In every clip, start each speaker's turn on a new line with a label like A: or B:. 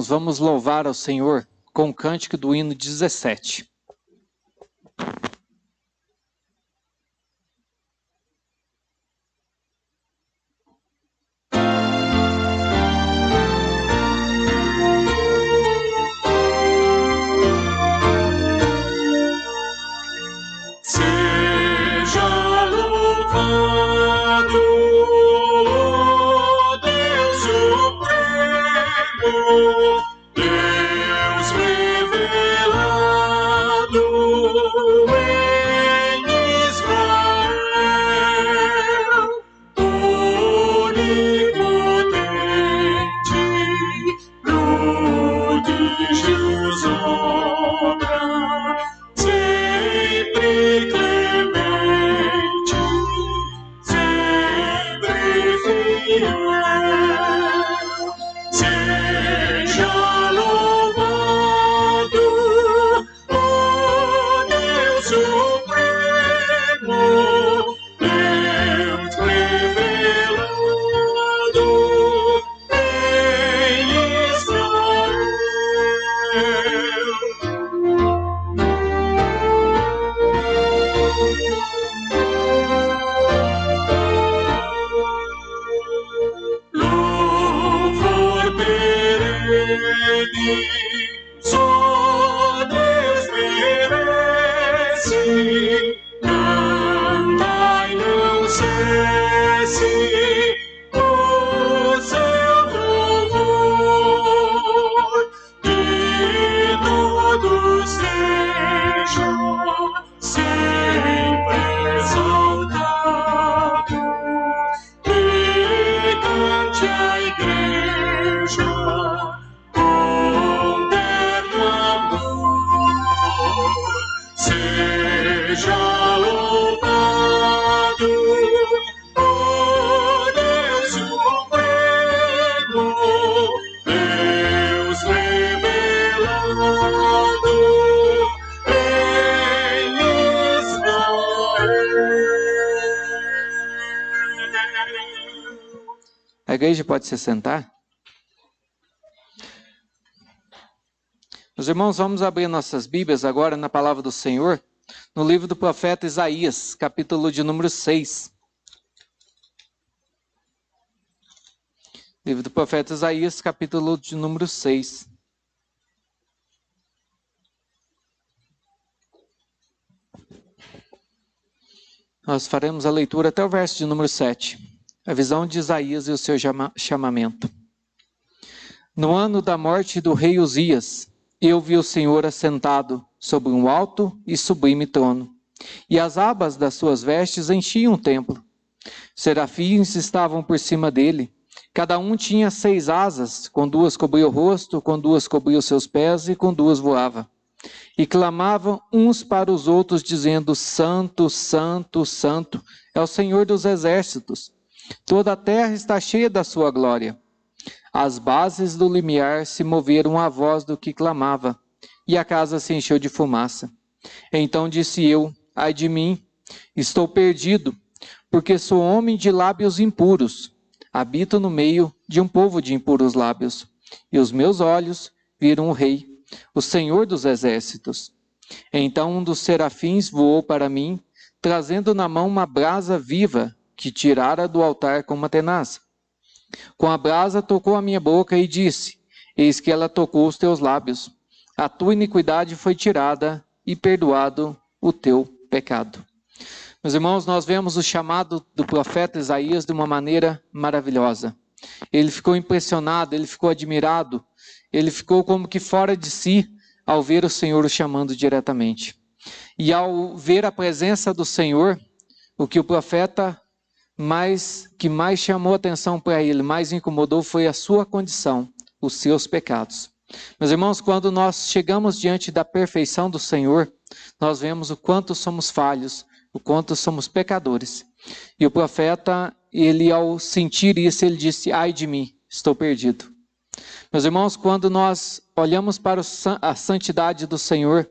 A: irmãos, vamos louvar ao Senhor com o cântico do hino 17. A igreja pode se sentar? Meus irmãos, vamos abrir nossas Bíblias agora na palavra do Senhor, no livro do profeta Isaías, capítulo de número 6. Livro do profeta Isaías, capítulo de número 6. Nós faremos a leitura até o verso de número 7. A visão de Isaías e o seu chamamento. No ano da morte do rei Uzias, eu vi o Senhor assentado sobre um alto e sublime trono, e as abas das suas vestes enchiam o templo. Serafins estavam por cima dele, cada um tinha 6 asas, com 2 cobria o rosto, com 2 cobria os seus pés e com 2 voava. E clamavam uns para os outros, dizendo: Santo, Santo, Santo, é o Senhor dos exércitos. Toda a terra está cheia da sua glória. As bases do limiar se moveram à voz do que clamava, e a casa se encheu de fumaça. Então disse eu: ai de mim, estou perdido, porque sou homem de lábios impuros. Habito no meio de um povo de impuros lábios, e os meus olhos viram o Rei, o Senhor dos exércitos. Então um dos serafins voou para mim, trazendo na mão uma brasa viva, que tirara do altar com uma tenaz. Com a brasa tocou a minha boca e disse: eis que ela tocou os teus lábios. A tua iniquidade foi tirada e perdoado o teu pecado. Meus irmãos, nós vemos o chamado do profeta Isaías de uma maneira maravilhosa. Ele ficou impressionado, ele ficou admirado, ele ficou como que fora de si ao ver o Senhor o chamando diretamente. E ao ver a presença do Senhor, o que o profeta que mais chamou atenção para ele, mais incomodou, foi a sua condição, os seus pecados. Meus irmãos, quando nós chegamos diante da perfeição do Senhor, nós vemos o quanto somos falhos, o quanto somos pecadores. E o profeta, ele ao sentir isso, ele disse: ai de mim, estou perdido. Meus irmãos, quando nós olhamos para a santidade do Senhor,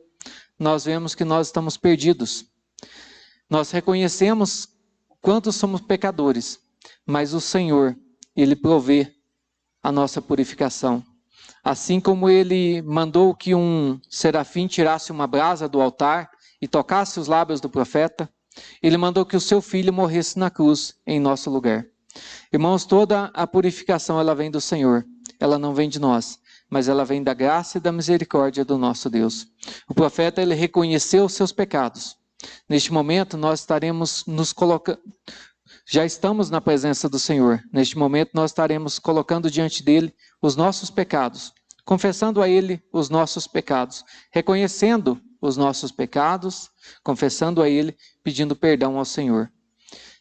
A: nós vemos que nós estamos perdidos. Nós reconhecemos quanto somos pecadores, mas o Senhor, Ele provê a nossa purificação. Assim como ele mandou que um serafim tirasse uma brasa do altar e tocasse os lábios do profeta, ele mandou que o seu filho morresse na cruz em nosso lugar. Irmãos, toda a purificação ela vem do Senhor, ela não vem de nós, mas ela vem da graça e da misericórdia do nosso Deus. O profeta ele reconheceu os seus pecados. Neste momento nós estaremos nos colocando, já estamos na presença do Senhor. Neste momento nós estaremos colocando diante dele os nossos pecados, confessando a ele os nossos pecados, reconhecendo os nossos pecados, confessando a ele, pedindo perdão ao Senhor.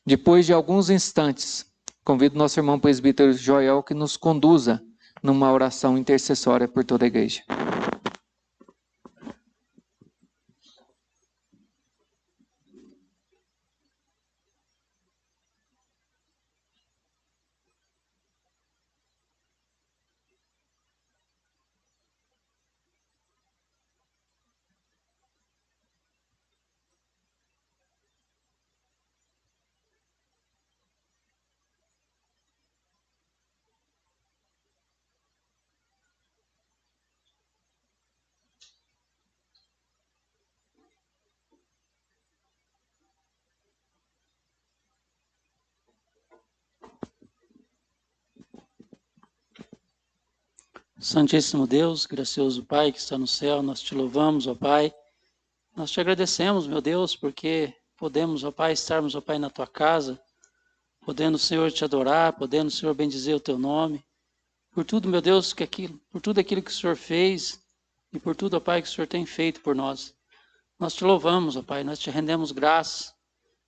A: Depois de alguns instantes, convido nosso irmão presbítero Joel que nos conduza numa oração intercessória por toda a igreja.
B: Santíssimo Deus, gracioso Pai que está no céu, nós te louvamos, ó Pai. Nós te agradecemos, meu Deus, porque podemos, ó Pai, estarmos, ó Pai, na tua casa, podendo, Senhor, te adorar, podendo, Senhor, bendizer o teu nome. Por tudo, meu Deus, por tudo aquilo que o Senhor fez e por tudo, ó Pai, que o Senhor tem feito por nós. Nós te louvamos, ó Pai, nós te rendemos graças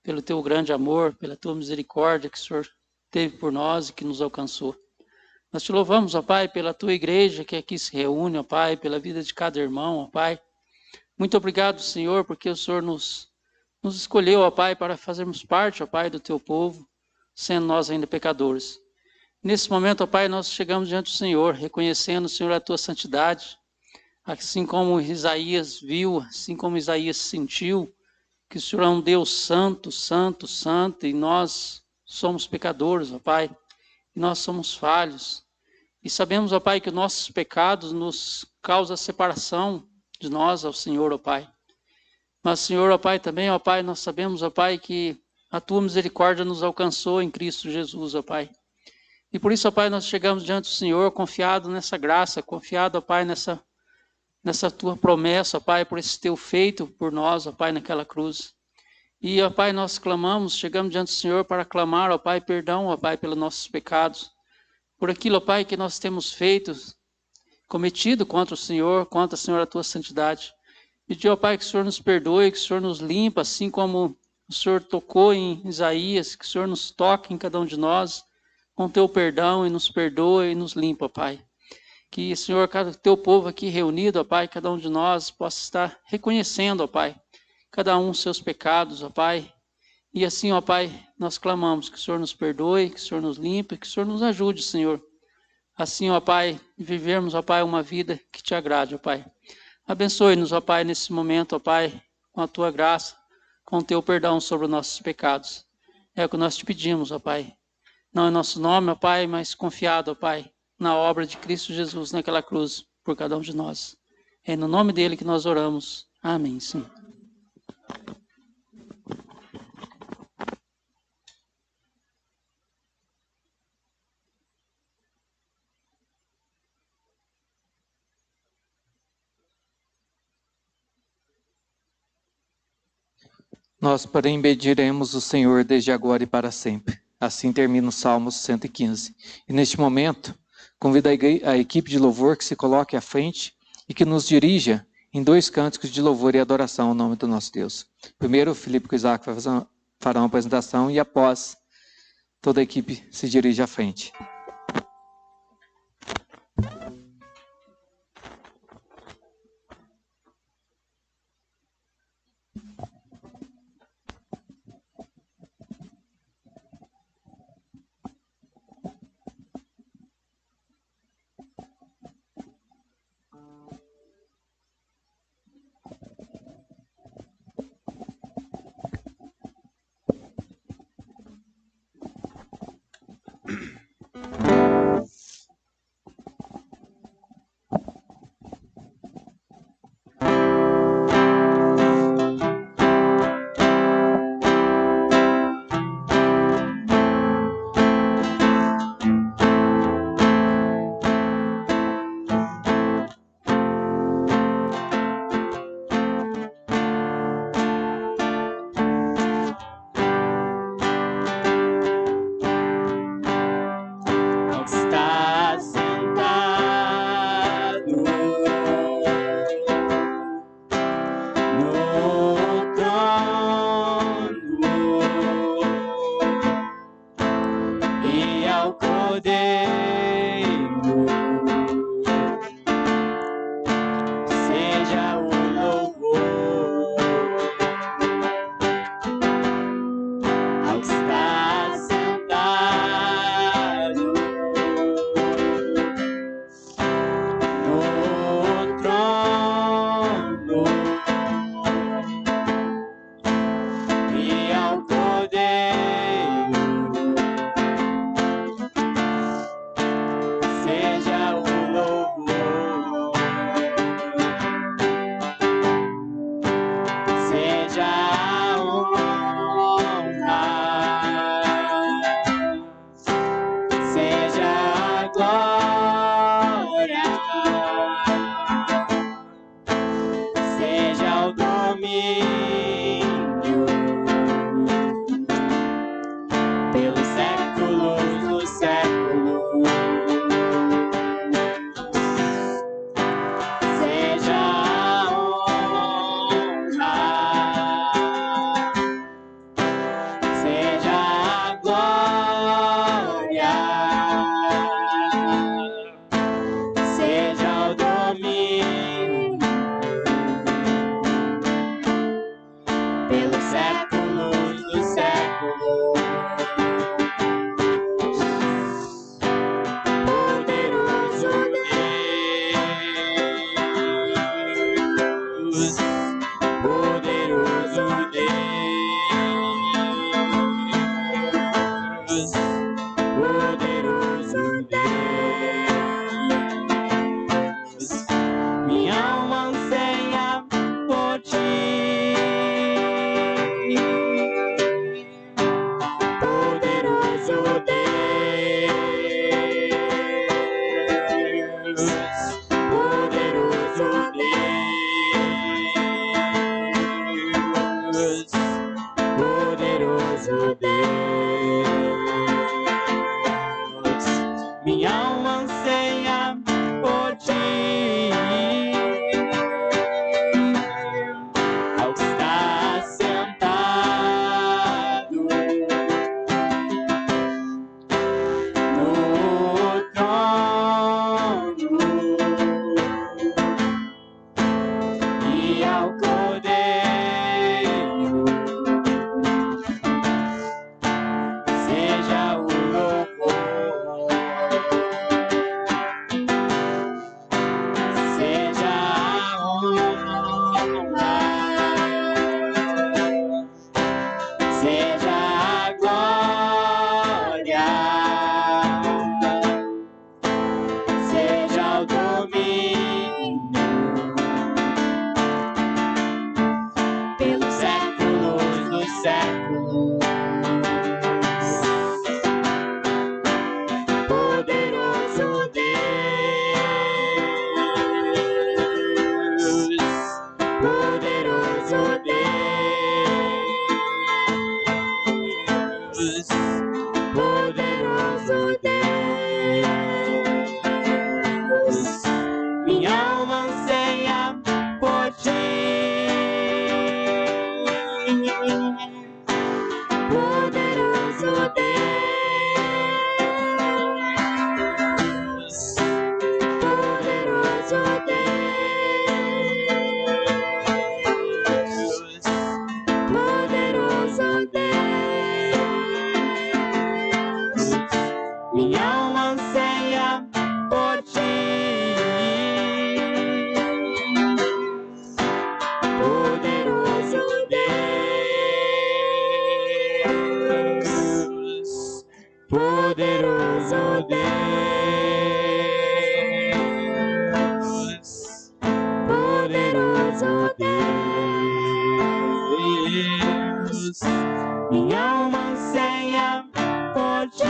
B: pelo teu grande amor, pela tua misericórdia que o Senhor teve por nós e que nos alcançou. Nós te louvamos, ó Pai, pela tua igreja que aqui se reúne, ó Pai, pela vida de cada irmão, ó Pai. Muito obrigado, Senhor, porque o Senhor nos escolheu, ó Pai, para fazermos parte, ó Pai, do teu povo, sendo nós ainda pecadores. Nesse momento, ó Pai, nós chegamos diante do Senhor, reconhecendo, Senhor, a tua santidade, assim como Isaías viu, assim como Isaías sentiu, que o Senhor é um Deus santo, santo, santo, e nós somos pecadores, ó Pai, e nós somos falhos. E sabemos, ó Pai, que os nossos pecados nos causam separação de nós ao Senhor, ó Pai. Mas, Senhor, ó Pai, também, ó Pai, nós sabemos, ó Pai, que a tua misericórdia nos alcançou em Cristo Jesus, ó Pai. E por isso, ó Pai, nós chegamos diante do Senhor confiado nessa graça, confiado, ó Pai, nessa tua promessa, ó Pai, por esse teu feito por nós, ó Pai, naquela cruz. E, ó Pai, nós clamamos, chegamos diante do Senhor para clamar, ó Pai, perdão, ó Pai, pelos nossos pecados. Por aquilo, ó Pai, que nós temos feito, cometido contra o Senhor, contra, Senhor, a tua santidade. Pedir, ó Pai, que o Senhor nos perdoe, que o Senhor nos limpa, assim como o Senhor tocou em Isaías, que o Senhor nos toque em cada um de nós, com teu perdão, e nos perdoe e nos limpa, ó Pai. Que, Senhor, cada teu povo aqui reunido, ó Pai, cada um de nós possa estar reconhecendo, ó Pai, cada um seus pecados, ó Pai. E assim, ó Pai, nós clamamos que o Senhor nos perdoe, que o Senhor nos limpe, que o Senhor nos ajude, Senhor. Assim, ó Pai, vivermos, ó Pai, uma vida que te agrade, ó Pai. Abençoe-nos, ó Pai, nesse momento, ó Pai, com a tua graça, com o teu perdão sobre os nossos pecados. É o que nós te pedimos, ó Pai. Não em nosso nome, ó Pai, mas confiado, ó Pai, na obra de Cristo Jesus naquela cruz por cada um de nós. É no nome dele que nós oramos. Amém, sim.
A: Nós bendiremos o Senhor desde agora e para sempre. Assim termina o Salmo 115. E neste momento, convido a equipe de louvor que se coloque à frente e que nos dirija em 2 cânticos de louvor e adoração ao nome do nosso Deus. Primeiro, o Filipe e o Isaac farão uma apresentação e após, toda a equipe se dirige à frente.
C: seja a honra, seja a glória, seja o domínio pelos séculos dos séculos. Poderoso Deus, poderoso Deus, poderoso Deus, minha alma anseia por ti. Poderoso Deus, poderoso Deus, poderoso Deus, minha alma anseia por ti. Poderoso Deus, poderoso Deus, poderoso Deus, minha alma anseia por ti.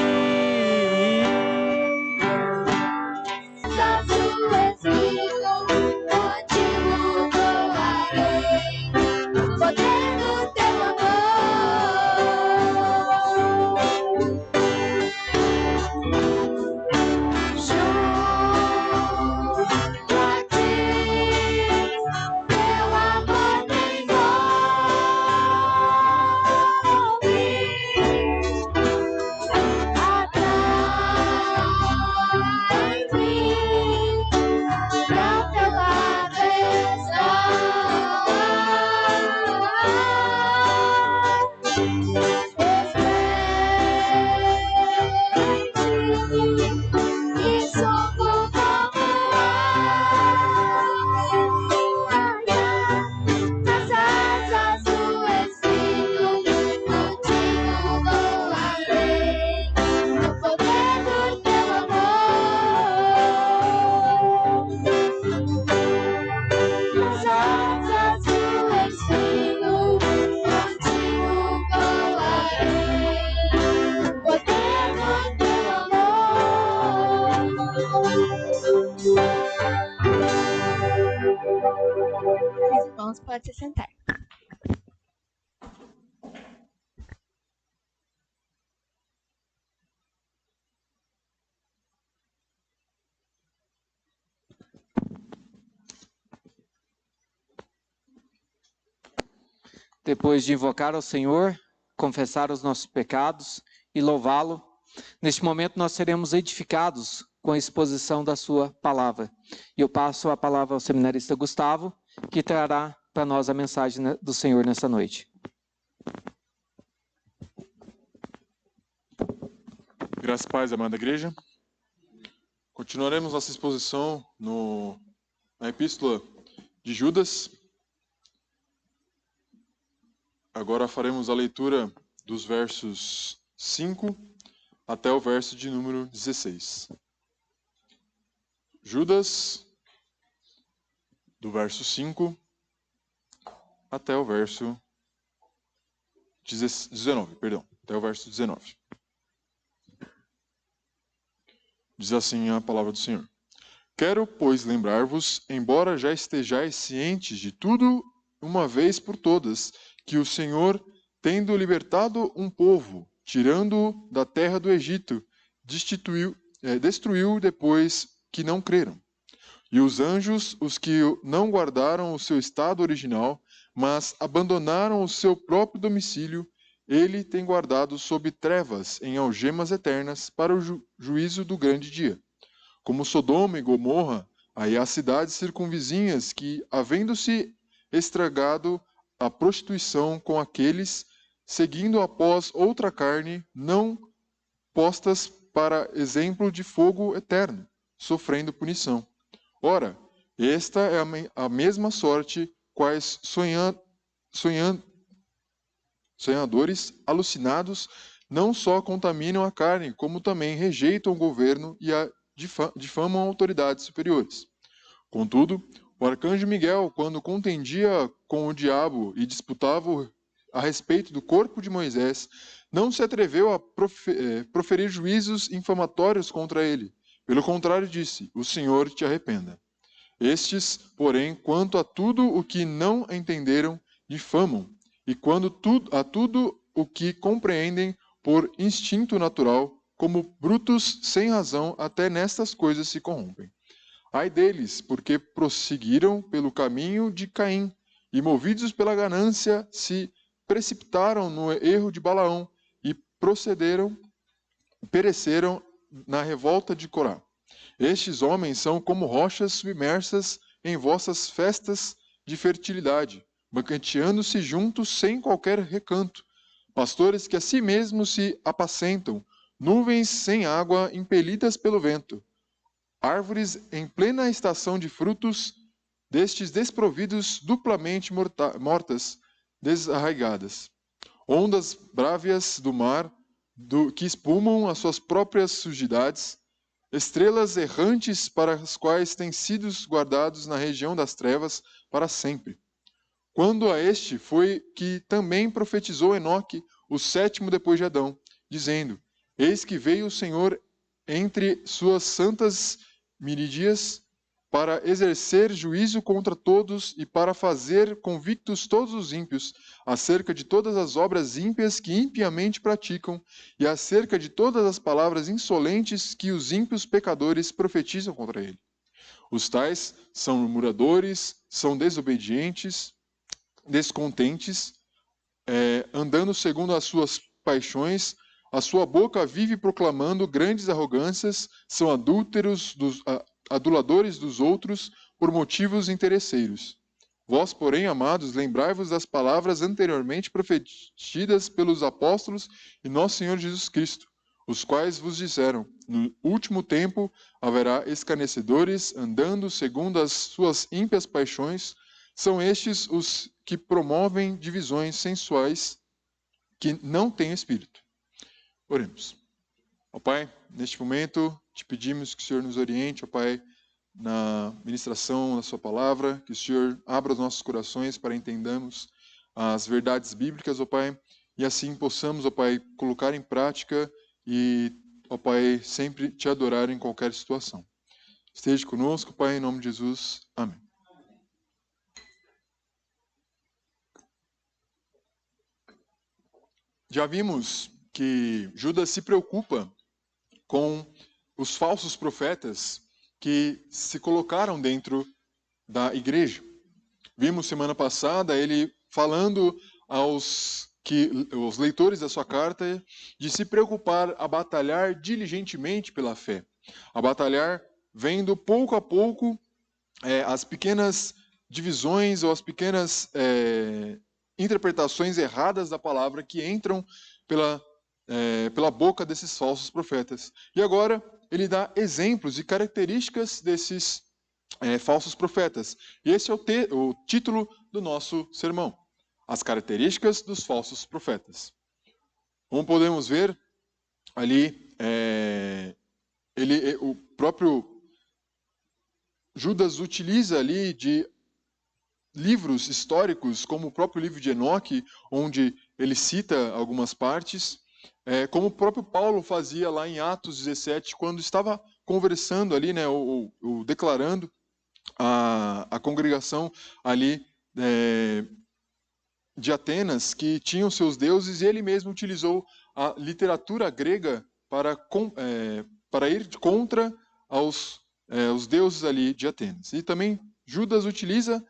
D: Irmãos, pode se sentar.
A: Depois de invocar ao Senhor, confessar os nossos pecados e louvá-lo, neste momento nós seremos edificados com a exposição da sua palavra. E eu passo a palavra ao seminarista Gustavo, que trará para nós a mensagem do Senhor nessa noite.
E: Graças e paz, amada igreja. Continuaremos nossa exposição na epístola de Judas. Agora faremos a leitura dos versos 5 até o verso de número 16. Judas, do verso 5 até o verso 19, até o verso 19. Diz assim a palavra do Senhor. Quero, pois, lembrar-vos, embora já estejais cientes de tudo uma vez por todas, que o Senhor, tendo libertado um povo, tirando-o da terra do Egito, destruiu depois que não creram. E os anjos, os que não guardaram o seu estado original, mas abandonaram o seu próprio domicílio, ele tem guardado sob trevas, em algemas eternas, para o juízo do grande dia. Como Sodoma e Gomorra, aí há cidades circunvizinhas que, havendo-se estragado a prostituição com aqueles, seguindo após outra carne, não postas para exemplo de fogo eterno, sofrendo punição. Ora, Esta é a mesma sorte quais sonhadores alucinados não só contaminam a carne, como também rejeitam o governo e difamam autoridades superiores. Contudo, o arcanjo Miguel, quando contendia com o diabo e disputava a respeito do corpo de Moisés, não se atreveu a proferir juízos infamatórios contra ele. Pelo contrário, disse: o Senhor te arrependa. Estes, porém, quanto a tudo o que não entenderam, difamam, e a tudo o que compreendem por instinto natural, como brutos sem razão, até nestas coisas se corrompem. Ai deles, porque prosseguiram pelo caminho de Caim, e movidos pela ganância, se precipitaram no erro de Balaão, e pereceram na revolta de Corá. Estes homens são como rochas submersas em vossas festas de fertilidade, banqueteando-se juntos sem qualquer recanto, pastores que a si mesmos se apacentam, nuvens sem água impelidas pelo vento, árvores em plena estação de frutos, destes desprovidos, duplamente mortas, desarraigadas. Ondas brávias do mar, que espumam as suas próprias sujidades, estrelas errantes para as quais têm sido guardados na região das trevas para sempre. Quando a este foi que também profetizou Enoque, o sétimo depois de Adão, dizendo: eis que veio o Senhor entre suas santas miríades para exercer juízo contra todos e para fazer convictos todos os ímpios acerca de todas as obras ímpias que impiamente praticam e acerca de todas as palavras insolentes que os ímpios pecadores profetizam contra ele. Os tais são murmuradores, são desobedientes, descontentes, andando segundo as suas paixões, a sua boca vive proclamando grandes arrogâncias, são aduladores dos outros por motivos interesseiros. Vós, porém, amados, lembrai-vos das palavras anteriormente profetidas pelos apóstolos e nosso Senhor Jesus Cristo, os quais vos disseram: no último tempo haverá escarnecedores, andando segundo as suas ímpias paixões. São estes os que promovem divisões sensuais que não têm espírito. Oremos. Ó Pai, neste momento te pedimos que o Senhor nos oriente, ó Pai, na ministração da sua palavra, que o Senhor abra os nossos corações para entendamos as verdades bíblicas, ó Pai, e assim possamos, ó Pai, colocar em prática e, ó Pai, sempre te adorar em qualquer situação. Esteja conosco, Pai, em nome de Jesus. Amém. Já vimos que Judas se preocupa com os falsos profetas que se colocaram dentro da igreja. Vimos semana passada ele falando aos leitores da sua carta de se preocupar a batalhar diligentemente pela fé, a batalhar vendo pouco a pouco as pequenas divisões ou as pequenas interpretações erradas da palavra que entram pela boca desses falsos profetas. E agora ele dá exemplos e características desses falsos profetas. E esse é o título do nosso sermão: as características dos falsos profetas. Como podemos ver ali, o próprio Judas utiliza ali de livros históricos, como o próprio livro de Enoque, onde ele cita algumas partes, como o próprio Paulo fazia lá em Atos 17, quando estava conversando ali, né, ou declarando a congregação ali de Atenas, que tinham seus deuses, e ele mesmo utilizou a literatura grega para ir contra os deuses ali de Atenas. E também Judas utiliza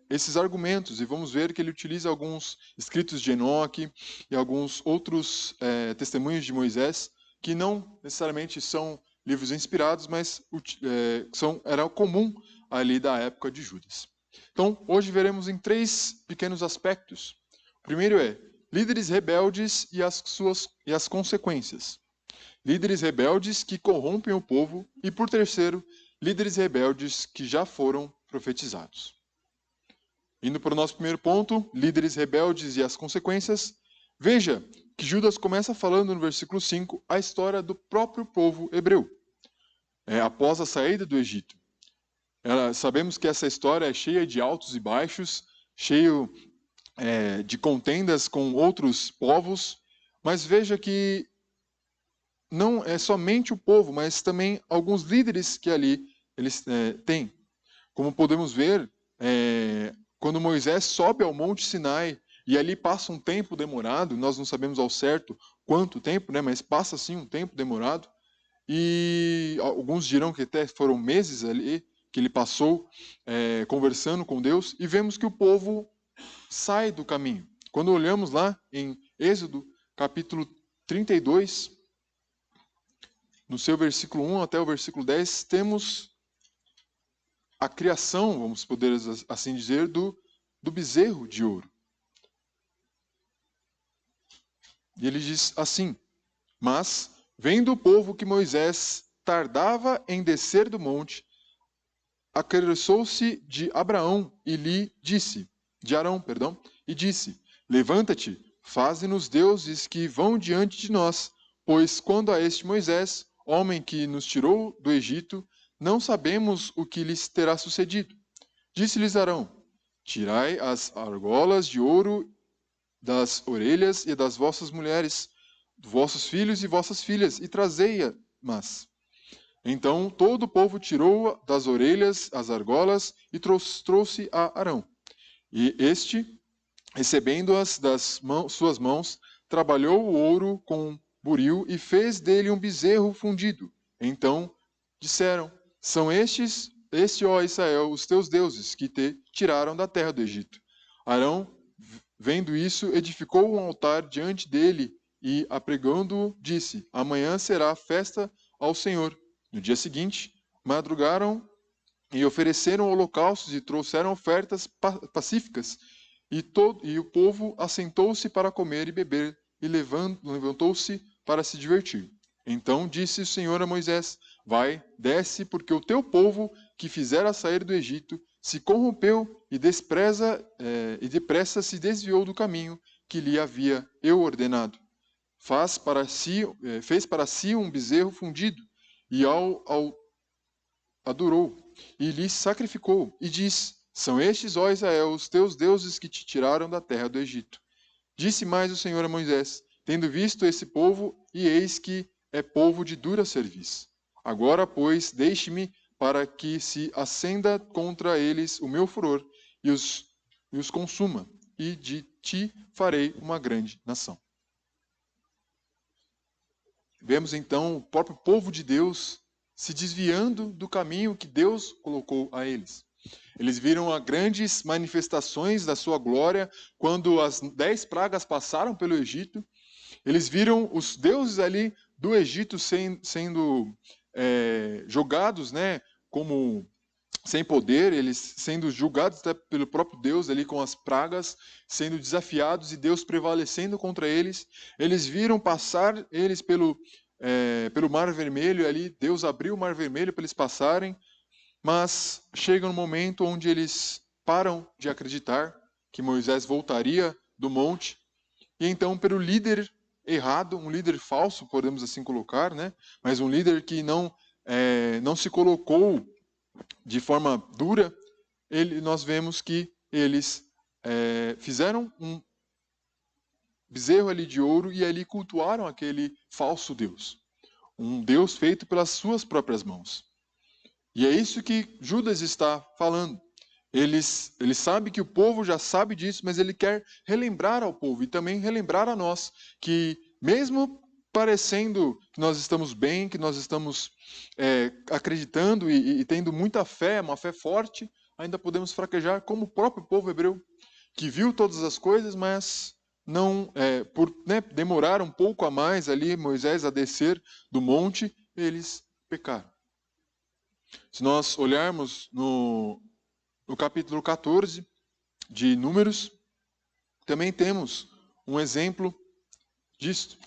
E: esses argumentos, e vamos ver que ele utiliza alguns escritos de Enoque e alguns outros testemunhos de Moisés, que não necessariamente são livros inspirados, mas era comum ali da época de Judas. Então, hoje veremos em 3 pequenos aspectos. O primeiro é líderes rebeldes e as consequências. Líderes rebeldes que corrompem o povo. E por terceiro, líderes rebeldes que já foram profetizados. Indo para o nosso primeiro ponto, líderes rebeldes e as consequências, veja que Judas começa falando no versículo 5 a história do próprio povo hebreu, após a saída do Egito. Sabemos que essa história é cheia de altos e baixos, cheio de contendas com outros povos, mas veja que não é somente o povo, mas também alguns líderes que ali eles têm. Como podemos ver, quando Moisés sobe ao Monte Sinai e ali passa um tempo demorado, nós não sabemos ao certo quanto tempo, né, mas passa sim um tempo demorado, e alguns dirão que até foram meses ali que ele passou conversando com Deus, e vemos que o povo sai do caminho. Quando olhamos lá em Êxodo, capítulo 32, no seu versículo 1 até o versículo 10, temos a criação, vamos poder assim dizer, do bezerro de ouro. E ele diz assim: mas, vendo o povo que Moisés tardava em descer do monte, apressou-se de Arão e disse: levanta-te, faze-nos deuses que vão diante de nós, pois quando a este Moisés, homem que nos tirou do Egito, não sabemos o que lhes terá sucedido. Disse-lhes Arão: tirai as argolas de ouro das orelhas e das vossas mulheres, vossos filhos e vossas filhas, e trazei-as. Então todo o povo tirou das orelhas as argolas e trouxe a Arão. E este, recebendo-as das suas mãos, trabalhou o ouro com buril e fez dele um bezerro fundido. Então disseram: são ó Israel, os teus deuses, que te tiraram da terra do Egito. Arão, vendo isso, edificou um altar diante dele e, apregando-o, disse: amanhã será festa ao Senhor. No dia seguinte, madrugaram e ofereceram holocaustos e trouxeram ofertas pacíficas. E o povo assentou-se para comer e beber, e levantou-se para se divertir. Então disse o Senhor a Moisés: vai, desce, porque o teu povo, que fizera sair do Egito, se corrompeu e depressa se desviou do caminho que lhe havia eu ordenado. Fez para si um bezerro fundido, e adorou, e lhe sacrificou, e diz: são estes, ó Israel, os teus deuses que te tiraram da terra do Egito. Disse mais o Senhor a Moisés: tendo visto esse povo, e eis que é povo de dura serviço. Agora, pois, deixe-me para que se acenda contra eles o meu furor, e os consuma, e de ti farei uma grande nação. Vemos então o próprio povo de Deus se desviando do caminho que Deus colocou a eles. Eles viram as grandes manifestações da sua glória quando as 10 pragas passaram pelo Egito. Eles viram os deuses ali do Egito sendo jogados, né, como sem poder, eles sendo julgados até pelo próprio Deus ali com as pragas, sendo desafiados e Deus prevalecendo contra eles. Eles viram passar eles pelo Mar Vermelho, ali Deus abriu o Mar Vermelho para eles passarem, mas chega um momento onde eles param de acreditar que Moisés voltaria do monte, e então pelo líder errado, um líder falso, podemos assim colocar, né? Mas um líder que não se colocou de forma dura, nós vemos que eles fizeram um bezerro ali de ouro e ali cultuaram aquele falso Deus. Um Deus feito pelas suas próprias mãos. E é isso que Judas está falando. Ele sabe que o povo já sabe disso, mas ele quer relembrar ao povo e também relembrar a nós que mesmo parecendo que nós estamos bem, que nós estamos acreditando e tendo muita fé, uma fé forte, ainda podemos fraquejar como o próprio povo hebreu, que viu todas as coisas, mas não, por demorar um pouco a mais ali, Moisés a descer do monte, eles pecaram. Se nós olharmos no capítulo 14 de Números, também temos um exemplo disso.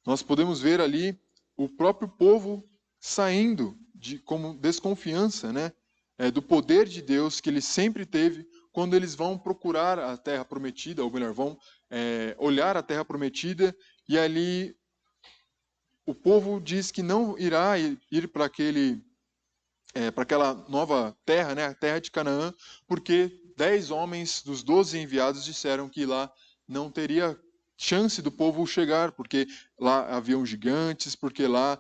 E: Nós podemos ver ali o próprio povo saindo como desconfiança, né, do poder de Deus que ele sempre teve quando eles vão procurar a terra prometida, ou melhor, vão olhar a terra prometida, e ali o povo diz que não irá ir para aquela nova terra, né, a terra de Canaã, porque 10 homens dos 12 enviados disseram que lá não teria chance do povo chegar, porque lá haviam gigantes, porque lá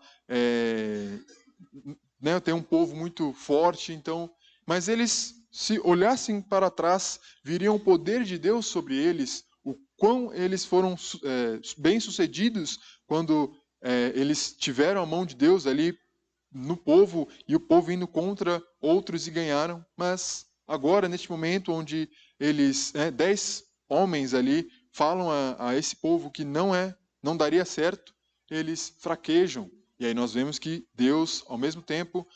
E: né, tem um povo muito forte. Então, mas eles, se olhassem para trás, viriam o poder de Deus sobre eles, o quão eles foram bem-sucedidos quando eles tiveram a mão de Deus ali no povo, e o povo indo contra outros e ganharam. Mas agora, neste momento onde eles, 10 homens ali, falam a esse povo que não daria certo, eles fraquejam. E aí nós vemos que Deus, ao mesmo tempo,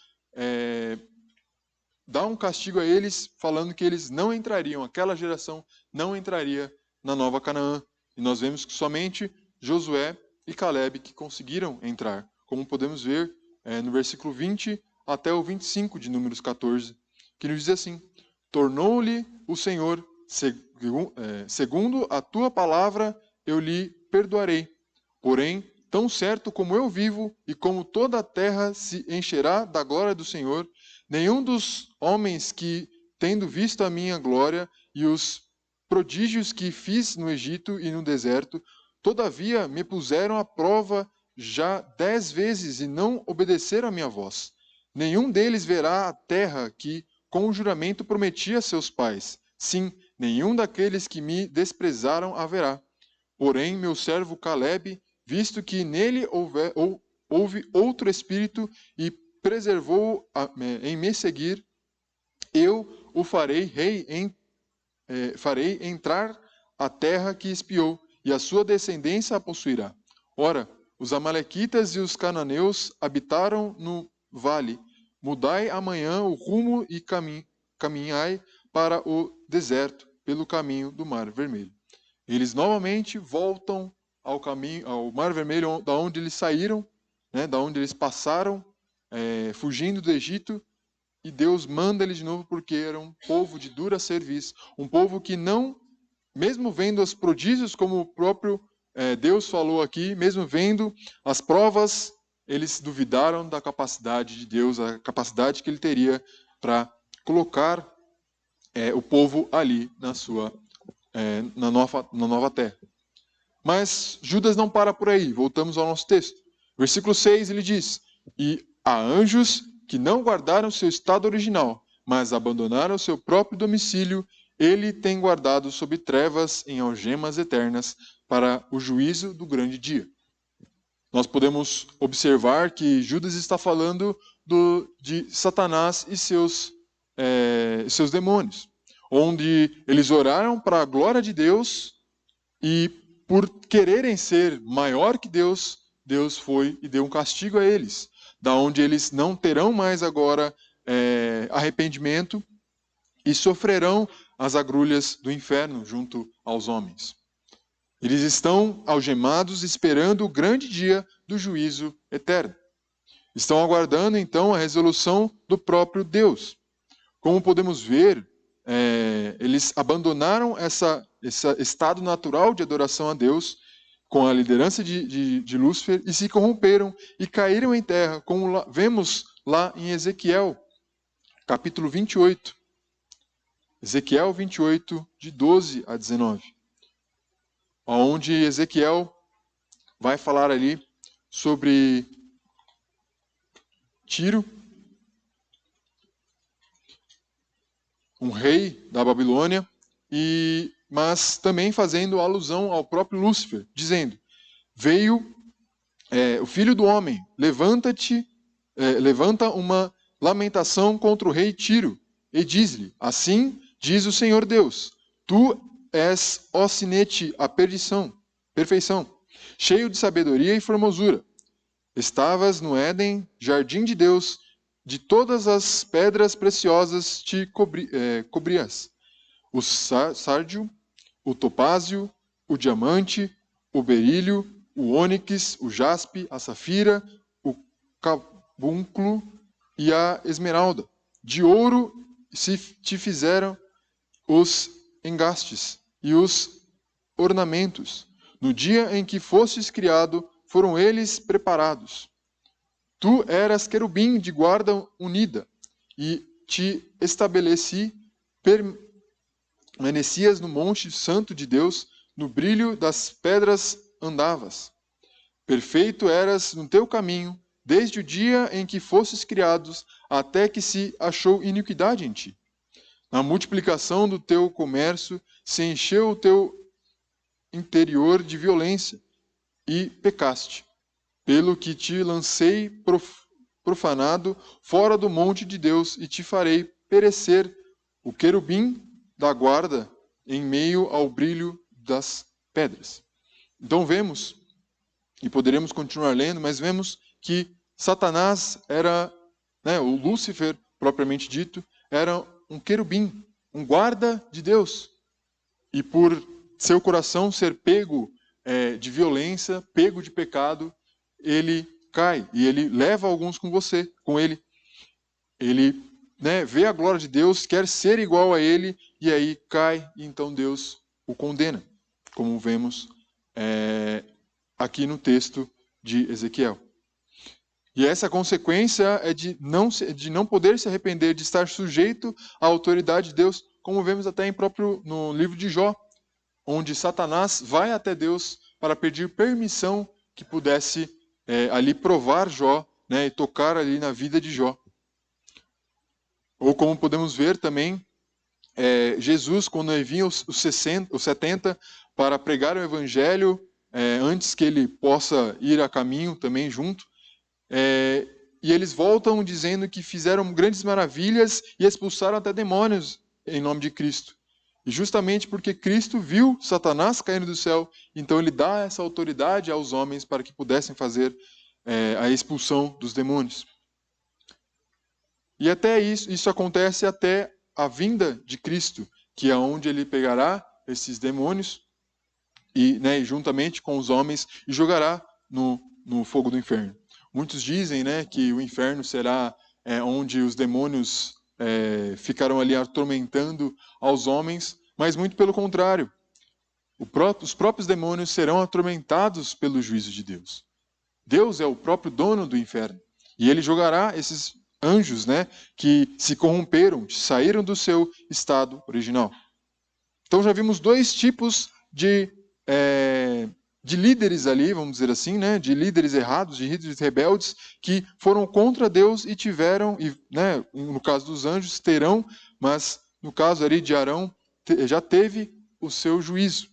E: dá um castigo a eles, falando que eles não entrariam, aquela geração não entraria na Nova Canaã. E nós vemos que somente Josué e Caleb que conseguiram entrar, como podemos ver no versículo 20 até o 25 de Números 14, que nos diz assim: tornou-lhe o Senhor, segundo a tua palavra, eu lhe perdoarei. Porém, tão certo como eu vivo e como toda a terra se encherá da glória do Senhor, nenhum dos homens que, tendo visto a minha glória e os prodígios que fiz no Egito e no deserto, todavia me puseram à prova já 10 vezes e não obedeceram à minha voz. Nenhum deles verá a terra que com juramento prometi a seus pais. Sim, nenhum daqueles que me desprezaram haverá. Porém, meu servo Caleb, visto que nele houve outro espírito e preservou em me seguir, eu o farei farei entrar a terra que espiou, e a sua descendência a possuirá. Ora, os amalequitas e os cananeus habitaram no vale. Mudai amanhã o rumo e caminhai para o deserto, pelo caminho do Mar Vermelho. Eles novamente voltam ao Mar Vermelho, da onde eles saíram, né, da onde eles passaram, fugindo do Egito, e Deus manda eles de novo, porque era um povo de dura serviço, um povo que não, mesmo vendo os prodígios, como o próprio Deus falou aqui, mesmo vendo as provas, eles duvidaram da capacidade de Deus, a capacidade que ele teria para colocar o povo ali na nova terra. Mas Judas não para por aí, voltamos ao nosso texto. Versículo 6, ele diz: e há anjos que não guardaram seu estado original, mas abandonaram seu próprio domicílio, ele tem guardado sob trevas em algemas eternas para o juízo do grande dia. Nós podemos observar que Judas está falando de Satanás e seus demônios, onde eles oraram para a glória de Deus, e por quererem ser maior que Deus, Deus foi e deu um castigo a eles, da onde eles não terão mais agora arrependimento e sofrerão as agrulhas do inferno junto aos homens. Eles estão algemados, esperando o grande dia do juízo eterno. Estão aguardando, então, a resolução do próprio Deus. Como podemos ver, eles abandonaram esse estado natural de adoração a Deus, com a liderança de Lúcifer, e se corromperam e caíram em terra, como vemos lá em Ezequiel, capítulo 28. Ezequiel 28, de 12 a 19. Onde Ezequiel vai falar ali sobre Tiro, um rei da Babilônia, mas também fazendo alusão ao próprio Lúcifer, dizendo: veio o filho do homem, levanta uma lamentação contra o rei Tiro, e diz-lhe: assim diz o Senhor Deus, tu és, ó sinete, a perfeição, cheio de sabedoria e formosura. Estavas no Éden, jardim de Deus, de todas as pedras preciosas te cobrias. O sárdio, o topázio, o diamante, o berílio, o ônix, o jaspe, a safira, o carbúnculo, e a esmeralda. De ouro se te fizeram os engastes e os ornamentos. No dia em que fostes criado, foram eles preparados. Tu eras querubim de guarda unida, e te estabeleci, permanecias no monte santo de Deus, no brilho das pedras andavas. Perfeito eras no teu caminho, desde o dia em que fostes criados, até que se achou iniquidade em ti. Na multiplicação do teu comércio, se encheu o teu interior de violência, e pecaste, pelo que te lancei profanado fora do monte de Deus, e te farei perecer o querubim da guarda em meio ao brilho das pedras. Então vemos, e poderemos continuar lendo, mas vemos que Satanás era, o Lúcifer, propriamente dito, era um querubim, um guarda de Deus. E por seu coração ser pego de violência, pego de pecado, ele cai e ele leva alguns com ele. Ele vê a glória de Deus, quer ser igual a ele, e aí cai, e então Deus o condena, como vemos aqui no texto de Ezequiel. E essa consequência é de não poder se arrepender, de estar sujeito à autoridade de Deus, como vemos até no livro de Jó, onde Satanás vai até Deus para pedir permissão que pudesse ali provar Jó, e tocar ali na vida de Jó. Ou como podemos ver também, Jesus, quando envia os 70 para pregar o evangelho, antes que ele possa ir a caminho também junto, e eles voltam dizendo que fizeram grandes maravilhas e expulsaram até demônios em nome de Cristo. E justamente porque Cristo viu Satanás caindo do céu, então ele dá essa autoridade aos homens para que pudessem fazer a expulsão dos demônios. E até isso acontece até a vinda de Cristo, que é onde ele pegará esses demônios e juntamente com os homens e jogará no fogo do inferno. Muitos dizem que o inferno será onde os demônios ficarão ali atormentando aos homens, mas muito pelo contrário. Os próprios demônios serão atormentados pelo juízo de Deus. Deus é o próprio dono do inferno. E ele jogará esses anjos que se corromperam, saíram do seu estado original. Então já vimos dois tipos de líderes ali, vamos dizer assim, de líderes errados, de líderes rebeldes, que foram contra Deus e tiveram, no caso dos anjos, terão, mas no caso ali de Arão, já teve o seu juízo.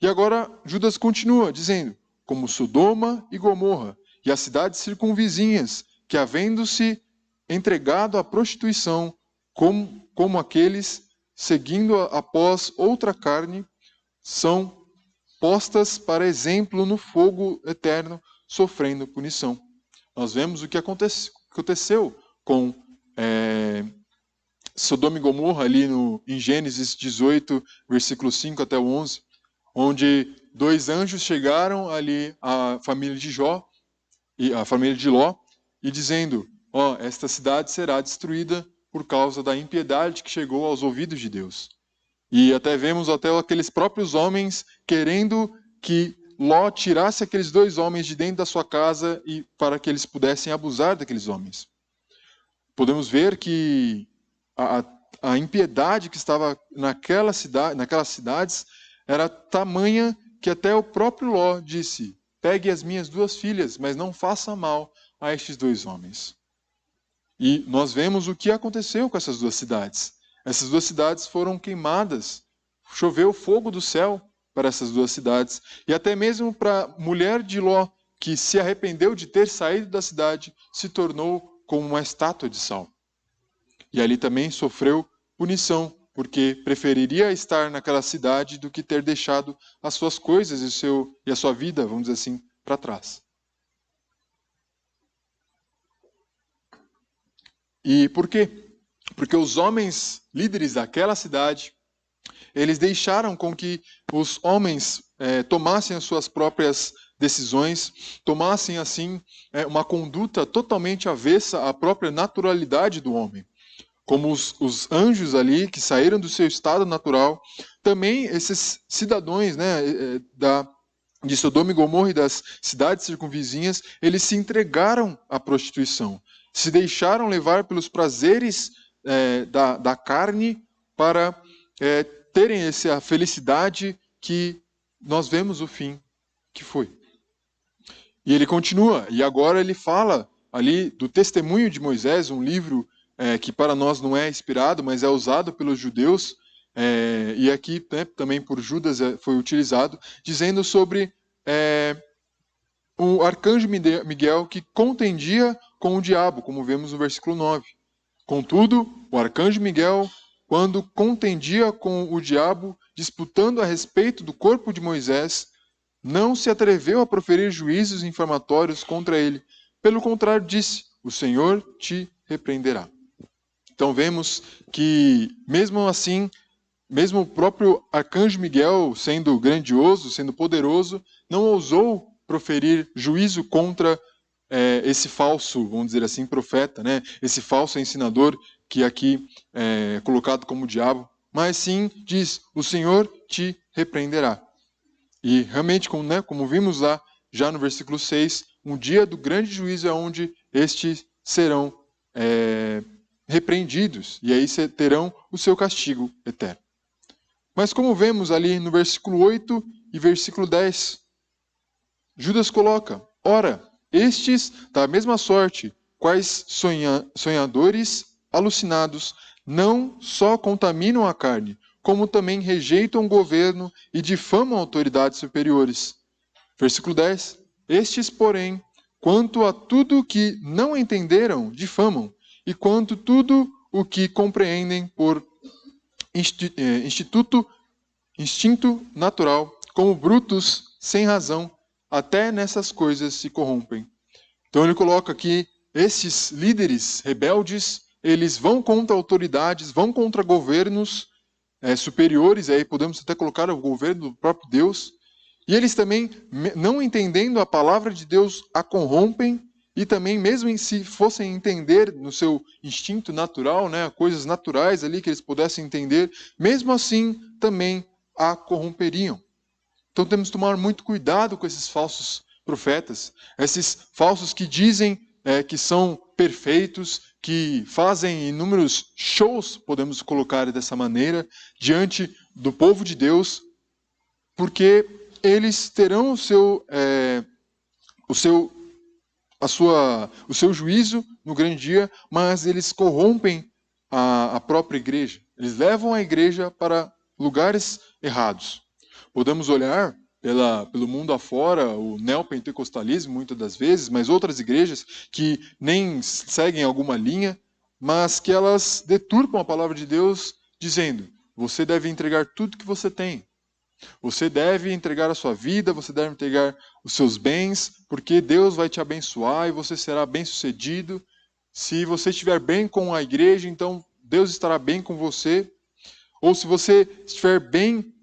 E: E agora Judas continua dizendo, como Sodoma e Gomorra, e as cidades circunvizinhas, que havendo-se entregado à prostituição, como aqueles seguindo após outra carne, são postas para exemplo no fogo eterno, sofrendo punição. Nós vemos o que aconteceu com Sodoma e Gomorra ali em Gênesis 18, versículo 5 até o 11, onde 2 anjos chegaram ali à família de Jó e à família de Ló e dizendo: esta cidade será destruída por causa da impiedade que chegou aos ouvidos de Deus. E até vemos aqueles próprios homens querendo que Ló tirasse aqueles 2 homens de dentro da sua casa e para que eles pudessem abusar daqueles homens. Podemos ver que a impiedade que estava naquelas cidades era tamanha que até o próprio Ló disse: pegue as minhas 2 filhas, mas não faça mal a estes 2 homens. E nós vemos o que aconteceu com essas 2 cidades. Essas 2 cidades foram queimadas, choveu fogo do céu para essas 2 cidades. E até mesmo para a mulher de Ló, que se arrependeu de ter saído da cidade, se tornou como uma estátua de sal. E ali também sofreu punição, porque preferiria estar naquela cidade do que ter deixado as suas coisas e a sua vida, vamos dizer assim, para trás. E por quê? Porque os homens líderes daquela cidade, eles deixaram com que os homens tomassem as suas próprias decisões, tomassem assim uma conduta totalmente avessa à própria naturalidade do homem. Como os anjos ali que saíram do seu estado natural, também esses cidadãos, né, de Sodoma e Gomorra e das cidades circunvizinhas, eles se entregaram à prostituição, se deixaram levar pelos prazeres da carne para terem essa felicidade que nós vemos o fim que foi. E ele continua, e agora ele fala ali do testemunho de Moisés, um livro que para nós não é inspirado, mas é usado pelos judeus, e aqui também por Judas foi utilizado, dizendo sobre o arcanjo Miguel que contendia com o diabo, como vemos no versículo 9. Contudo, o arcanjo Miguel, quando contendia com o diabo, disputando a respeito do corpo de Moisés, não se atreveu a proferir juízos infamatórios contra ele. Pelo contrário, disse: o Senhor te repreenderá. Então vemos que, mesmo assim, mesmo o próprio arcanjo Miguel, sendo grandioso, sendo poderoso, não ousou proferir juízo contra esse falso, vamos dizer assim, profeta, né? Esse falso ensinador que aqui é colocado como diabo, mas sim diz: o Senhor te repreenderá. E realmente, como vimos lá, já no versículo 6, um dia do grande juízo é onde estes serão repreendidos, e aí terão o seu castigo eterno. Mas como vemos ali no versículo 8 e versículo 10, Judas coloca: ora, estes da mesma sorte, quais sonhadores alucinados, não só contaminam a carne, como também rejeitam o governo e difamam autoridades superiores. Versículo 10. Estes, porém, quanto a tudo que não entenderam, difamam, e quanto tudo o que compreendem por instinto natural, como brutos, sem razão, até nessas coisas se corrompem. Então ele coloca aqui, esses líderes rebeldes, eles vão contra autoridades, vão contra governos superiores, aí podemos até colocar o governo do próprio Deus, e eles também, não entendendo a palavra de Deus, a corrompem, e também, mesmo se fossem entender no seu instinto natural, né, coisas naturais ali que eles pudessem entender, mesmo assim também a corromperiam. Então temos que tomar muito cuidado com esses falsos profetas, esses falsos que dizem que são perfeitos, que fazem inúmeros shows, podemos colocar dessa maneira, diante do povo de Deus, porque eles terão o seu juízo no grande dia, mas eles corrompem a própria igreja. Eles levam a igreja para lugares errados. Podemos olhar pelo mundo afora, o neopentecostalismo, muitas das vezes, mas outras igrejas que nem seguem alguma linha, mas que elas deturpam a palavra de Deus, dizendo: você deve entregar tudo que você tem. Você deve entregar a sua vida, você deve entregar os seus bens, porque Deus vai te abençoar e você será bem-sucedido. Se você estiver bem com a igreja, então Deus estará bem com você. Ou se você estiver bem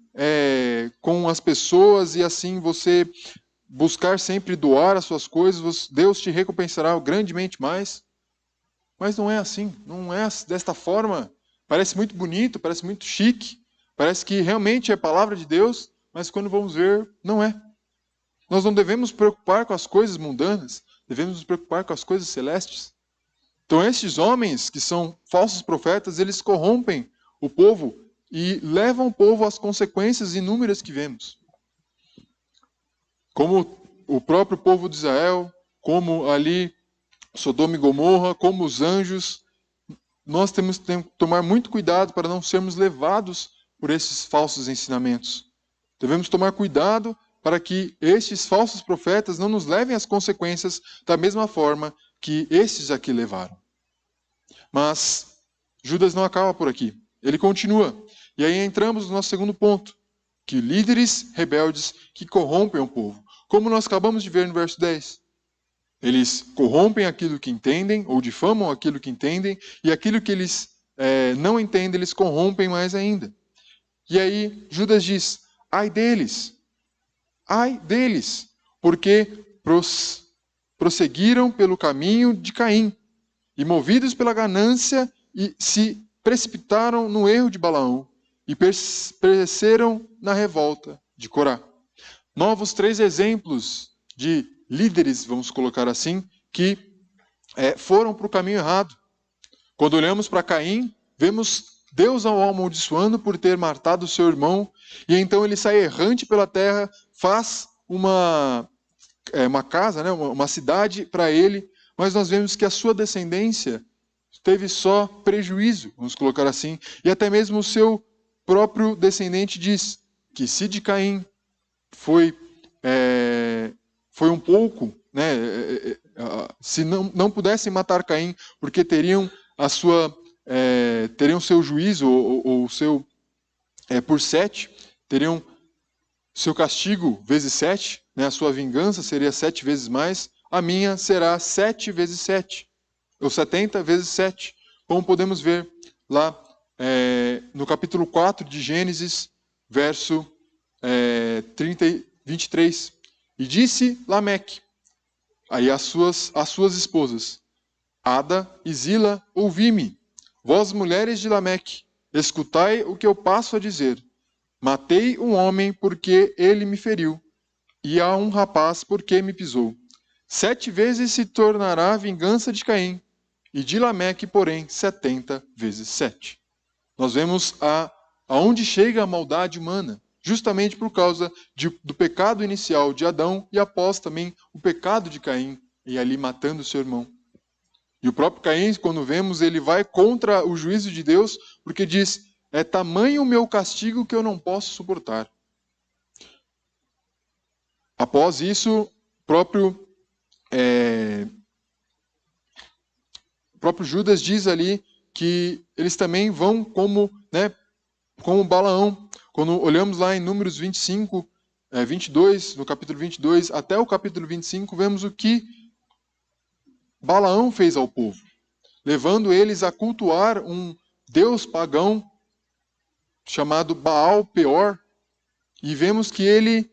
E: com as pessoas e assim você buscar sempre doar as suas coisas, Deus te recompensará grandemente mais. Mas não é assim, não é desta forma. Parece muito bonito, parece muito chique, parece que realmente é a palavra de Deus, mas quando vamos ver, não é. Nós não devemos nos preocupar com as coisas mundanas, devemos nos preocupar com as coisas celestes. Então esses homens que são falsos profetas, eles corrompem o povo e levam o povo às consequências inúmeras que vemos. Como o próprio povo de Israel, como ali Sodoma e Gomorra, como os anjos, nós temos que tomar muito cuidado para não sermos levados por esses falsos ensinamentos. Devemos tomar cuidado para que estes falsos profetas não nos levem às consequências da mesma forma que estes aqui levaram. Mas Judas não acaba por aqui. Ele continua. E aí entramos no nosso segundo ponto, que líderes rebeldes que corrompem o povo. Como nós acabamos de ver no verso 10. Eles corrompem aquilo que entendem, ou difamam aquilo que entendem, e aquilo que eles não entendem, eles corrompem mais ainda. E aí Judas diz: ai deles, porque prosseguiram pelo caminho de Caim, e movidos pela ganância, e se precipitaram no erro de Balaão, e pereceram na revolta de Corá. Novos 3 exemplos de líderes, vamos colocar assim, que foram para o caminho errado. Quando olhamos para Caim, vemos Deus ao amaldiçoando por ter matado seu irmão, e então ele sai errante pela terra, faz uma casa, né, uma cidade para ele, mas nós vemos que a sua descendência teve só prejuízo, vamos colocar assim, e até mesmo o seu próprio descendente diz que se de Caim foi um pouco, né, se não pudessem matar Caim, porque teriam seu juízo, ou seu por 7, teriam seu castigo vezes 7, né, a sua vingança seria 7 vezes mais, a minha será 7 vezes 7, ou 70 vezes 7, como podemos ver lá no capítulo 4 de Gênesis, verso 23. E disse Lameque, aí as suas esposas, Ada e Zila, ouvi-me, vós mulheres de Lameque, escutai o que eu passo a dizer. Matei um homem porque ele me feriu, e a um rapaz porque me pisou. 7 vezes se tornará a vingança de Caim, e de Lameque, porém, 70 vezes 7. Nós vemos aonde chega a maldade humana, justamente por causa do pecado inicial de Adão, e após também o pecado de Caim, e ali matando seu irmão. E o próprio Caim, quando vemos, ele vai contra o juízo de Deus, porque diz, é tamanho o meu castigo que eu não posso suportar. Após isso, o próprio Judas diz ali que eles também vão como Balaão. Quando olhamos lá em Números 22, no capítulo 22, até o capítulo 25, vemos o que Balaão fez ao povo, levando eles a cultuar um deus pagão chamado Baal Peor, e vemos que ele,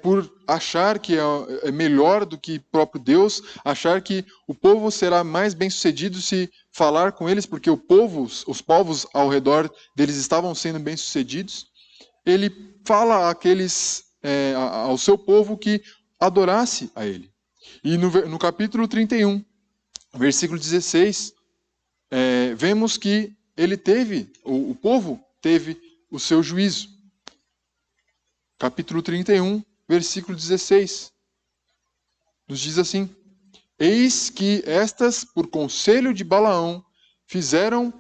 E: por achar que é melhor do que próprio Deus, achar que o povo será mais bem sucedido se falar com eles, porque os povos ao redor deles estavam sendo bem sucedidos, ele fala ao seu povo que adorasse a ele. E no capítulo 31, versículo 16, vemos que o povo teve o seu juízo. Capítulo 31, versículo 16, nos diz assim: Eis que estas, por conselho de Balaão, fizeram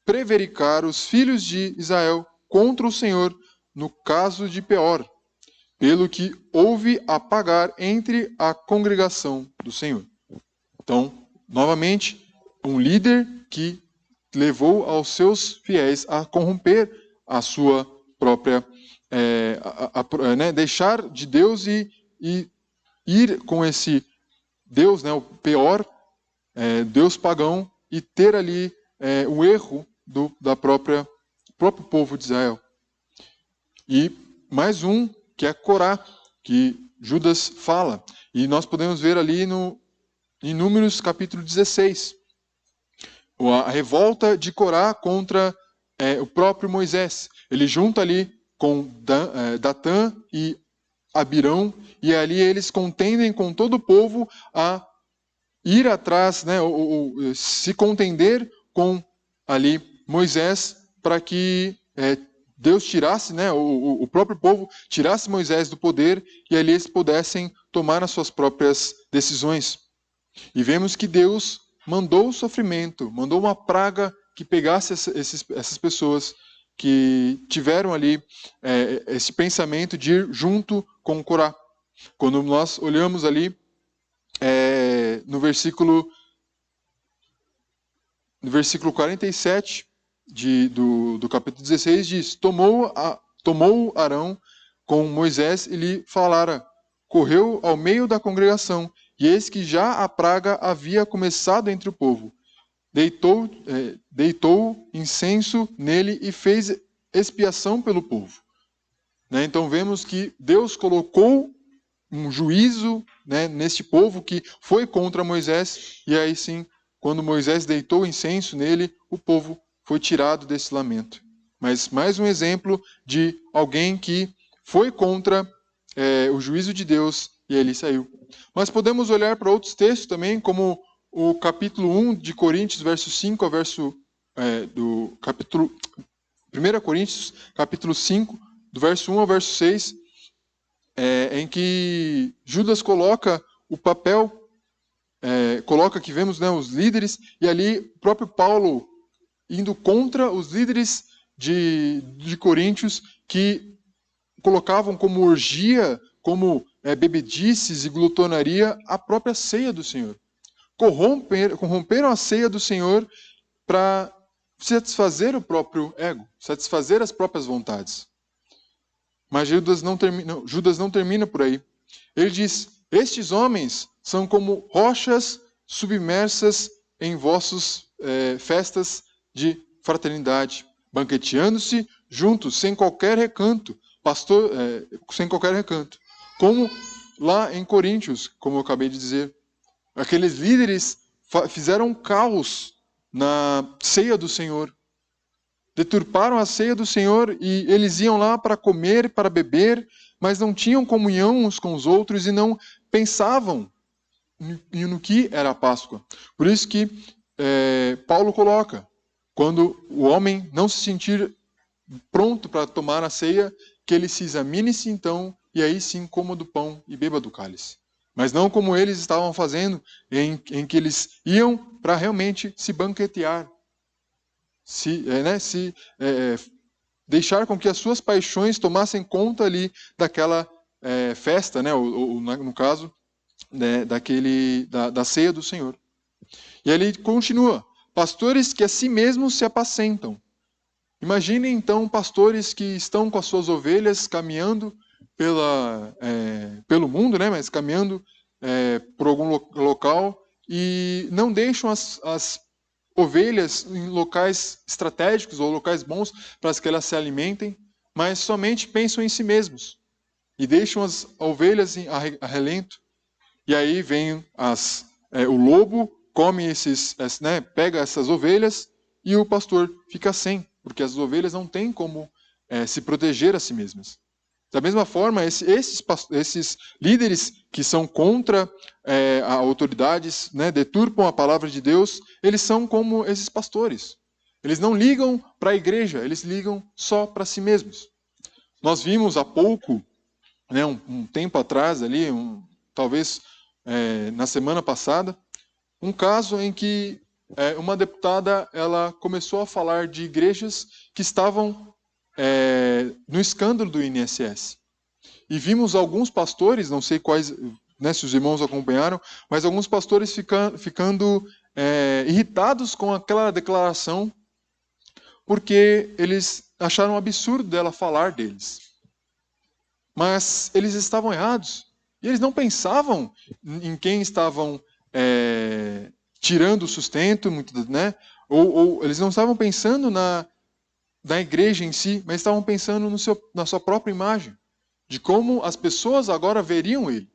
E: prevaricar os filhos de Israel contra o Senhor no caso de Peor, pelo que houve a pagar entre a congregação do Senhor. Então, novamente, um líder que levou aos seus fiéis a corromper a sua própria deixar de Deus e ir com esse Deus, o Peor, Deus pagão, e ter ali o erro do próprio povo de Israel. E mais um, que é Corá, que Judas fala. E nós podemos ver ali em Números capítulo 16, a revolta de Corá contra o próprio Moisés. Ele junta ali com Datã e Abirão, e ali eles contendem com todo o povo a ir atrás, ou se contender com ali Moisés, para que Deus tirasse, o próprio povo tirasse Moisés do poder, e ali eles pudessem tomar as suas próprias decisões. E vemos que Deus mandou o sofrimento, mandou uma praga que pegasse essas pessoas que tiveram ali esse pensamento de ir junto com Corá. Quando nós olhamos ali no versículo 47 do capítulo 16, diz: Tomou Arão com Moisés e lhe falara, correu ao meio da congregação, e eis que já a praga havia começado entre o povo. Deitou incenso nele e fez expiação pelo povo. Então vemos que Deus colocou um juízo, né, neste povo que foi contra Moisés, e aí sim, quando Moisés deitou o incenso nele, o povo foi tirado desse lamento. Mas mais um exemplo de alguém que foi contra o juízo de Deus e ele saiu. Mas podemos olhar para outros textos também, como o capítulo 1 de Coríntios, verso 5 a verso do capítulo 1 Coríntios, capítulo 5, do verso 1 ao verso 6, em que Judas coloca o papel, coloca que vemos, né, os líderes, e ali o próprio Paulo indo contra os líderes de Coríntios que colocavam como orgia, como bebedices e glutonaria a própria ceia do Senhor. Corromperam a ceia do Senhor para satisfazer o próprio ego, satisfazer as próprias vontades. Mas Judas não termina por aí. Ele diz: estes homens são como rochas submersas em vossas festas de fraternidade, banqueteando-se juntos, sem qualquer recanto, sem qualquer recanto. Como lá em Coríntios, como eu acabei de dizer, aqueles líderes fizeram um caos na ceia do Senhor. Deturparam a ceia do Senhor e eles iam lá para comer, para beber, mas não tinham comunhão uns com os outros e não pensavam no que era a Páscoa. Por isso que Paulo coloca, quando o homem não se sentir pronto para tomar a ceia, que ele se examine-se então, e aí sim coma do pão e beba do cálice. Mas não como eles estavam fazendo, em que eles iam para realmente se banquetear, deixar com que as suas paixões tomassem conta ali daquela festa, né, ou no caso, né, da ceia do Senhor. E ali continua: pastores que a si mesmos se apacentam. Imaginem então pastores que estão com as suas ovelhas caminhando pelo mundo, né, mas caminhando por algum local e não deixam as ovelhas em locais estratégicos ou locais bons para que elas se alimentem, mas somente pensam em si mesmos e deixam as ovelhas a relento. E aí vem o lobo, come pega essas ovelhas e o pastor fica sem, porque as ovelhas não têm como se proteger a si mesmas. Da mesma forma, esses líderes que são contra autoridades, né, deturpam a palavra de Deus, eles são como esses pastores. Eles não ligam para a igreja, eles ligam só para si mesmos. Nós vimos há pouco, né, um tempo atrás, ali, talvez na semana passada, um caso em que uma deputada ela começou a falar de igrejas que estavam no escândalo do INSS. E vimos alguns pastores, não sei quais, né, se os irmãos acompanharam, mas alguns pastores ficando irritados com aquela declaração, porque eles acharam absurdo dela falar deles. Mas eles estavam errados. E eles não pensavam em quem estavam tirando o sustento, né? Ou eles não estavam pensando na igreja em si, mas estavam pensando na sua própria imagem, de como as pessoas agora veriam ele.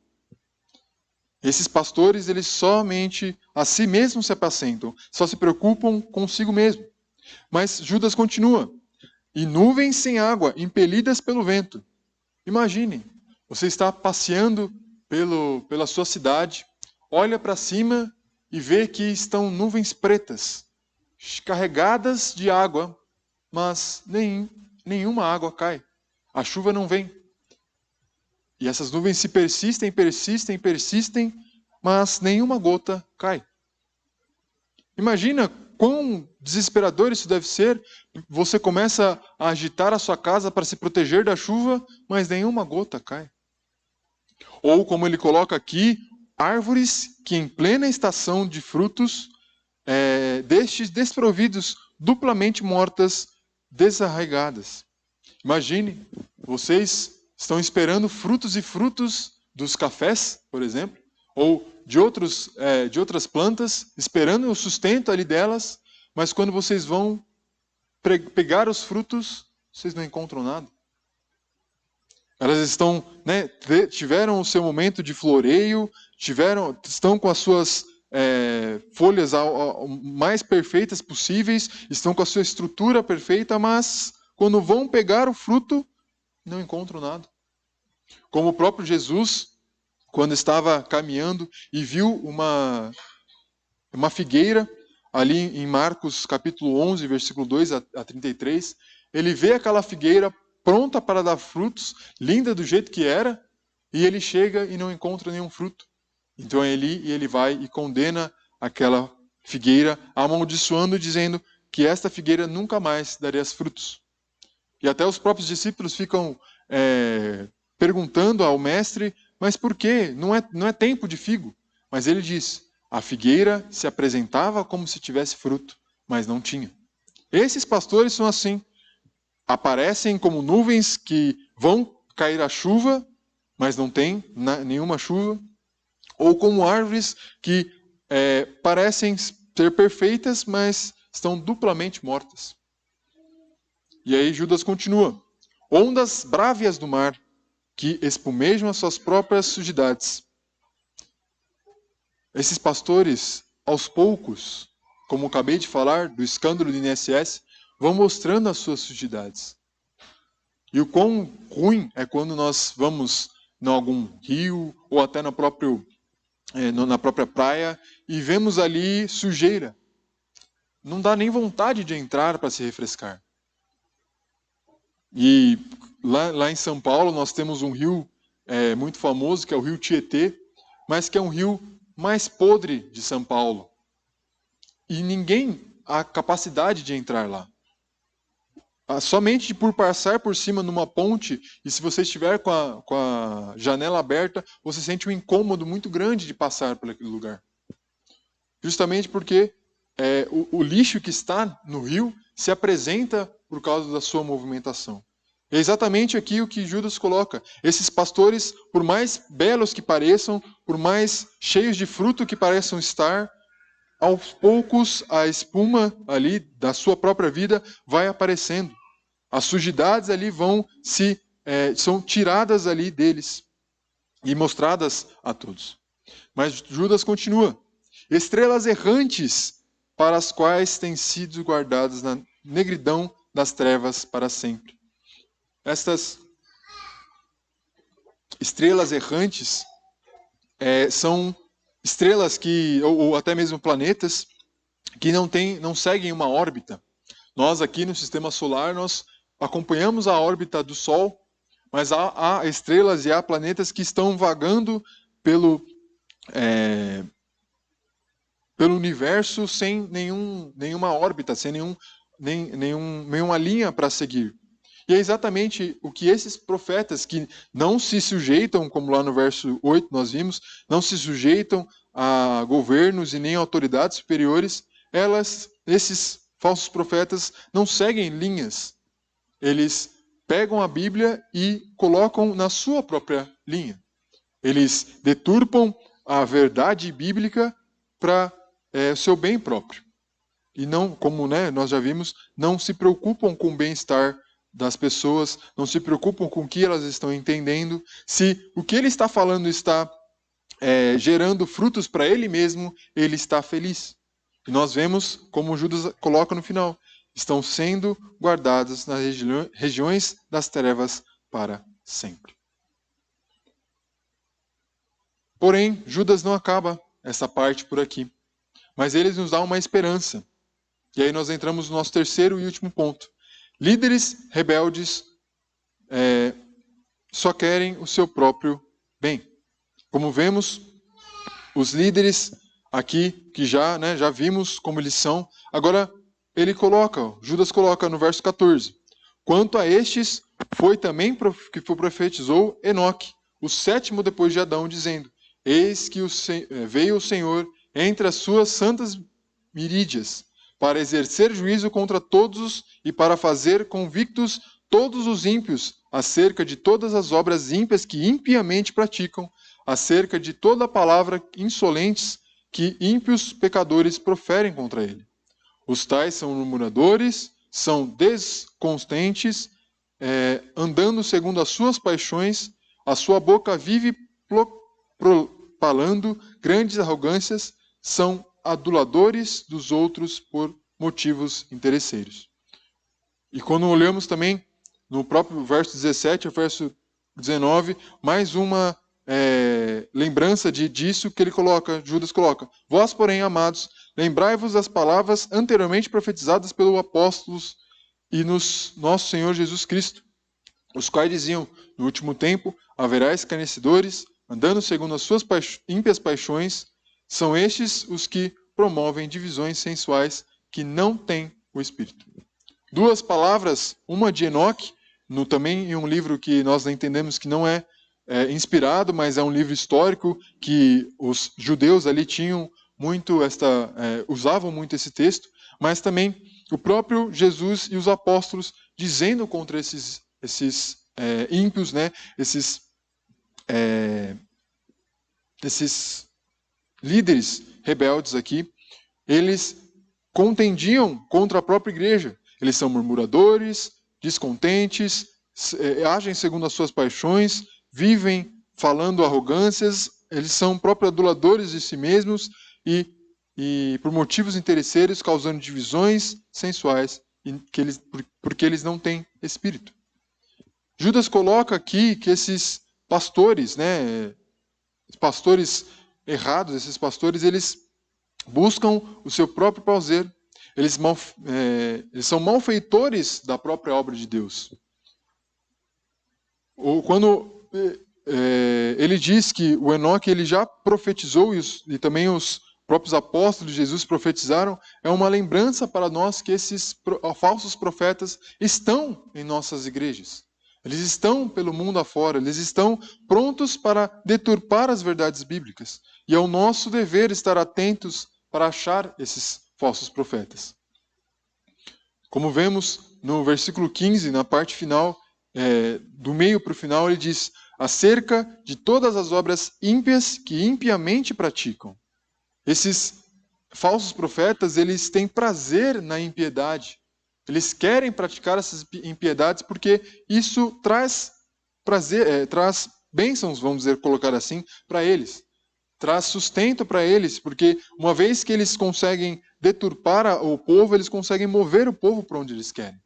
E: Esses pastores, eles somente a si mesmos se apacentam, só se preocupam consigo mesmo. Mas Judas continua: e nuvens sem água, impelidas pelo vento. Imaginem, você está passeando pela sua cidade, olha para cima e vê que estão nuvens pretas, carregadas de água, mas nenhuma água cai. A chuva não vem. E essas nuvens se persistem, mas nenhuma gota cai. Imagina quão desesperador isso deve ser. Você começa a agitar a sua casa para se proteger da chuva, mas nenhuma gota cai. Ou, como ele coloca aqui, árvores que em plena estação de frutos, destes desprovidos, duplamente mortas, desarraigadas. Imagine, vocês estão esperando frutos e frutos dos cafés, por exemplo, ou de outras plantas, esperando o sustento ali delas, mas quando vocês vão pegar os frutos, vocês não encontram nada. Elas estão, né, tiveram o seu momento de floreio, estão com as suas folhas mais perfeitas possíveis, estão com a sua estrutura perfeita, mas quando vão pegar o fruto, não encontram nada. Como o próprio Jesus, quando estava caminhando e viu uma figueira, ali em Marcos capítulo 11, versículo 2 a 33, ele vê aquela figueira pronta para dar frutos, linda do jeito que era, e ele chega e não encontra nenhum fruto. Então ele vai e condena aquela figueira, amaldiçoando, dizendo que esta figueira nunca mais daria frutos. E até os próprios discípulos ficam perguntando ao mestre, mas por quê? Não é tempo de figo. Mas ele diz, a figueira se apresentava como se tivesse fruto, mas não tinha. Esses pastores são assim. Aparecem como nuvens que vão cair a chuva, mas não tem nenhuma chuva. Ou como árvores que parecem ser perfeitas, mas estão duplamente mortas. E aí Judas continua. Ondas brávias do mar, que espumejam as suas próprias sujidades. Esses pastores, aos poucos, como acabei de falar, do escândalo do INSS, vão mostrando as suas sujidades. E o quão ruim é quando nós vamos em algum rio, ou até na própria praia, e vemos ali sujeira. Não dá nem vontade de entrar para se refrescar. E lá em São Paulo nós temos um rio muito famoso, que é o rio Tietê, mas que é um rio mais podre de São Paulo. E ninguém há capacidade de entrar lá. Somente por passar por cima numa ponte, e se você estiver com a janela aberta, você sente um incômodo muito grande de passar por aquele lugar. Justamente porque o lixo que está no rio se apresenta por causa da sua movimentação. É exatamente aqui o que Judas coloca. Esses pastores, por mais belos que pareçam, por mais cheios de fruto que pareçam estar, aos poucos a espuma ali da sua própria vida vai aparecendo. As sujidades ali são tiradas ali deles e mostradas a todos. Mas Judas continua. Estrelas errantes para as quais têm sido guardadas na negridão das trevas para sempre. Estas estrelas errantes são estrelas ou até mesmo planetas, que não seguem uma órbita. Nós aqui no Sistema Solar, nós acompanhamos a órbita do Sol, mas há estrelas e há planetas que estão vagando pelo universo sem nenhuma órbita, sem nenhuma linha para seguir. E é exatamente o que esses profetas que não se sujeitam, como lá no verso 8 nós vimos, não se sujeitam a governos e nem a autoridades superiores, esses falsos profetas não seguem linhas. Eles pegam a Bíblia e colocam na sua própria linha. Eles deturpam a verdade bíblica para o seu bem próprio. E não, como nós já vimos, não se preocupam com o bem-estar das pessoas, não se preocupam com o que elas estão entendendo, se o que ele está falando está gerando frutos para ele mesmo, ele está feliz. E nós vemos, como Judas coloca no final, estão sendo guardados nas regiões das trevas para sempre. Porém, Judas não acaba essa parte por aqui, mas ele nos dá uma esperança. E aí nós entramos no nosso terceiro e último ponto. Líderes rebeldes só querem o seu próprio bem. Como vemos, os líderes aqui, que já vimos como eles são, agora Judas coloca no verso 14, quanto a estes, foi também que profetizou Enoque, o sétimo depois de Adão, dizendo, eis que veio o Senhor entre as suas santas mirídias, para exercer juízo contra todos e para fazer convictos todos os ímpios acerca de todas as obras ímpias que impiamente praticam, acerca de toda a palavra insolentes que ímpios pecadores proferem contra ele. Os tais são murmuradores, são desconstentes, andando segundo as suas paixões, a sua boca vive propalando grandes arrogâncias, são aduladores dos outros por motivos interesseiros. E quando olhamos também no próprio verso 17 ao verso 19, mais uma lembrança disso que Judas coloca. Vós, porém, amados, lembrai-vos das palavras anteriormente profetizadas pelos apóstolos e nosso Senhor Jesus Cristo, os quais diziam, no último tempo haverá escarnecedores, andando segundo as suas ímpias paixões, são estes os que promovem divisões sensuais que não têm o Espírito. Duas palavras, uma de Enoque, também em um livro que nós entendemos que não é inspirado, mas é um livro histórico que os judeus ali tinham muito usavam muito esse texto, mas também o próprio Jesus e os apóstolos dizendo contra esses ímpios, né, esses líderes rebeldes aqui, eles contendiam contra a própria igreja. Eles são murmuradores, descontentes, agem segundo as suas paixões, vivem falando arrogâncias, eles são próprios aduladores de si mesmos e por motivos interesseiros causando divisões sensuais, porque eles não têm espírito. Judas coloca aqui que esses pastores, né, pastores errados, esses pastores, eles buscam o seu próprio prazer. Eles são malfeitores da própria obra de Deus. Quando ele diz que o Enoque ele já profetizou, e também os próprios apóstolos de Jesus profetizaram, é uma lembrança para nós que esses falsos profetas estão em nossas igrejas. Eles estão pelo mundo afora, eles estão prontos para deturpar as verdades bíblicas. E é o nosso dever estar atentos para achar esses falsos profetas. Como vemos no versículo 15, na parte final, do meio para o final, ele diz: acerca de todas as obras ímpias que impiamente praticam. Esses falsos profetas, eles têm prazer na impiedade. Eles querem praticar essas impiedades porque isso traz prazer, traz bênçãos, vamos dizer, colocar assim, para eles. Traz sustento para eles, porque uma vez que eles conseguem deturpar o povo, eles conseguem mover o povo para onde eles querem.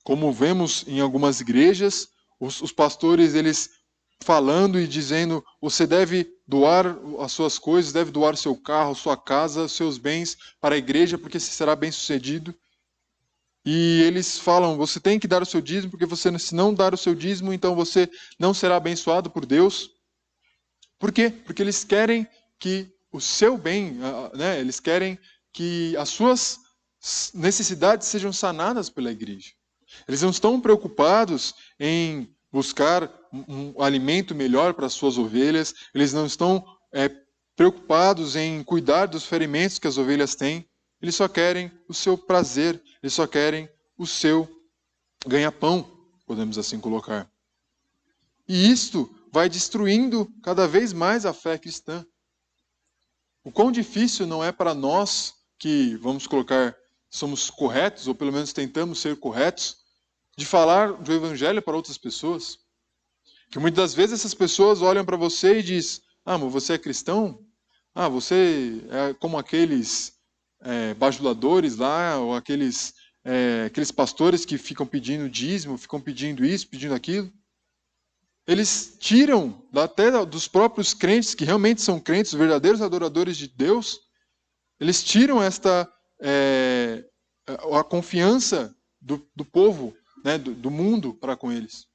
E: Como vemos em algumas igrejas, os pastores, eles falando e dizendo: você deve doar as suas coisas, deve doar o seu carro, sua casa, seus bens para a igreja, porque você será bem-sucedido. E eles falam: você tem que dar o seu dízimo, porque se não dar o seu dízimo, então você não será abençoado por Deus. Por quê? Porque eles querem que o seu bem, né, eles querem que as suas necessidades sejam sanadas pela igreja. Eles não estão preocupados em buscar um alimento melhor para as suas ovelhas, eles não estão preocupados em cuidar dos ferimentos que as ovelhas têm, eles só querem o seu prazer, eles só querem o seu ganha-pão, podemos assim colocar. E isto vai destruindo cada vez mais a fé cristã. O quão difícil não é para nós que, vamos colocar, somos corretos, ou pelo menos tentamos ser corretos, de falar do evangelho para outras pessoas. Que muitas das vezes essas pessoas olham para você e dizem: ah, mas você é cristão? Ah, você é como aqueles bajuladores lá, ou aqueles pastores que ficam pedindo dízimo, ficam pedindo isso, pedindo aquilo. Eles tiram até dos próprios crentes, que realmente são crentes, verdadeiros adoradores de Deus, eles tiram a confiança do povo, né, do mundo para com eles.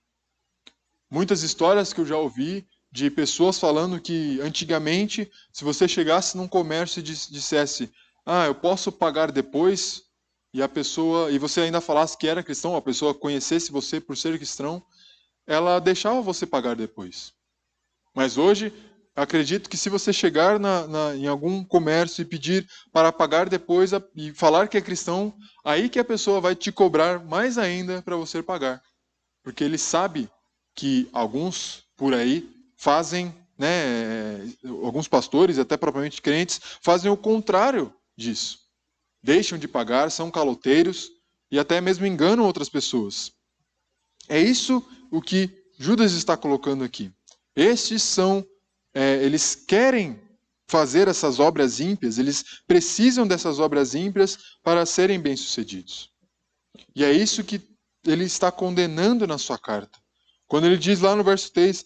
E: Muitas histórias que eu já ouvi de pessoas falando que antigamente, se você chegasse num comércio e dissesse: ah, eu posso pagar depois, e você ainda falasse que era cristão, a pessoa conhecesse você por ser cristão, ela deixava você pagar depois. Mas hoje, acredito que se você chegar em algum comércio e pedir para pagar depois e falar que é cristão, aí que a pessoa vai te cobrar mais ainda para você pagar. Porque ele sabe que alguns por aí fazem, né, alguns pastores, até propriamente crentes, fazem o contrário disso. Deixam de pagar, são caloteiros e até mesmo enganam outras pessoas. É isso o que Judas está colocando aqui. Estes são, eles querem fazer essas obras ímpias, eles precisam dessas obras ímpias para serem bem-sucedidos. E é isso que ele está condenando na sua carta. Quando ele diz lá no verso 3,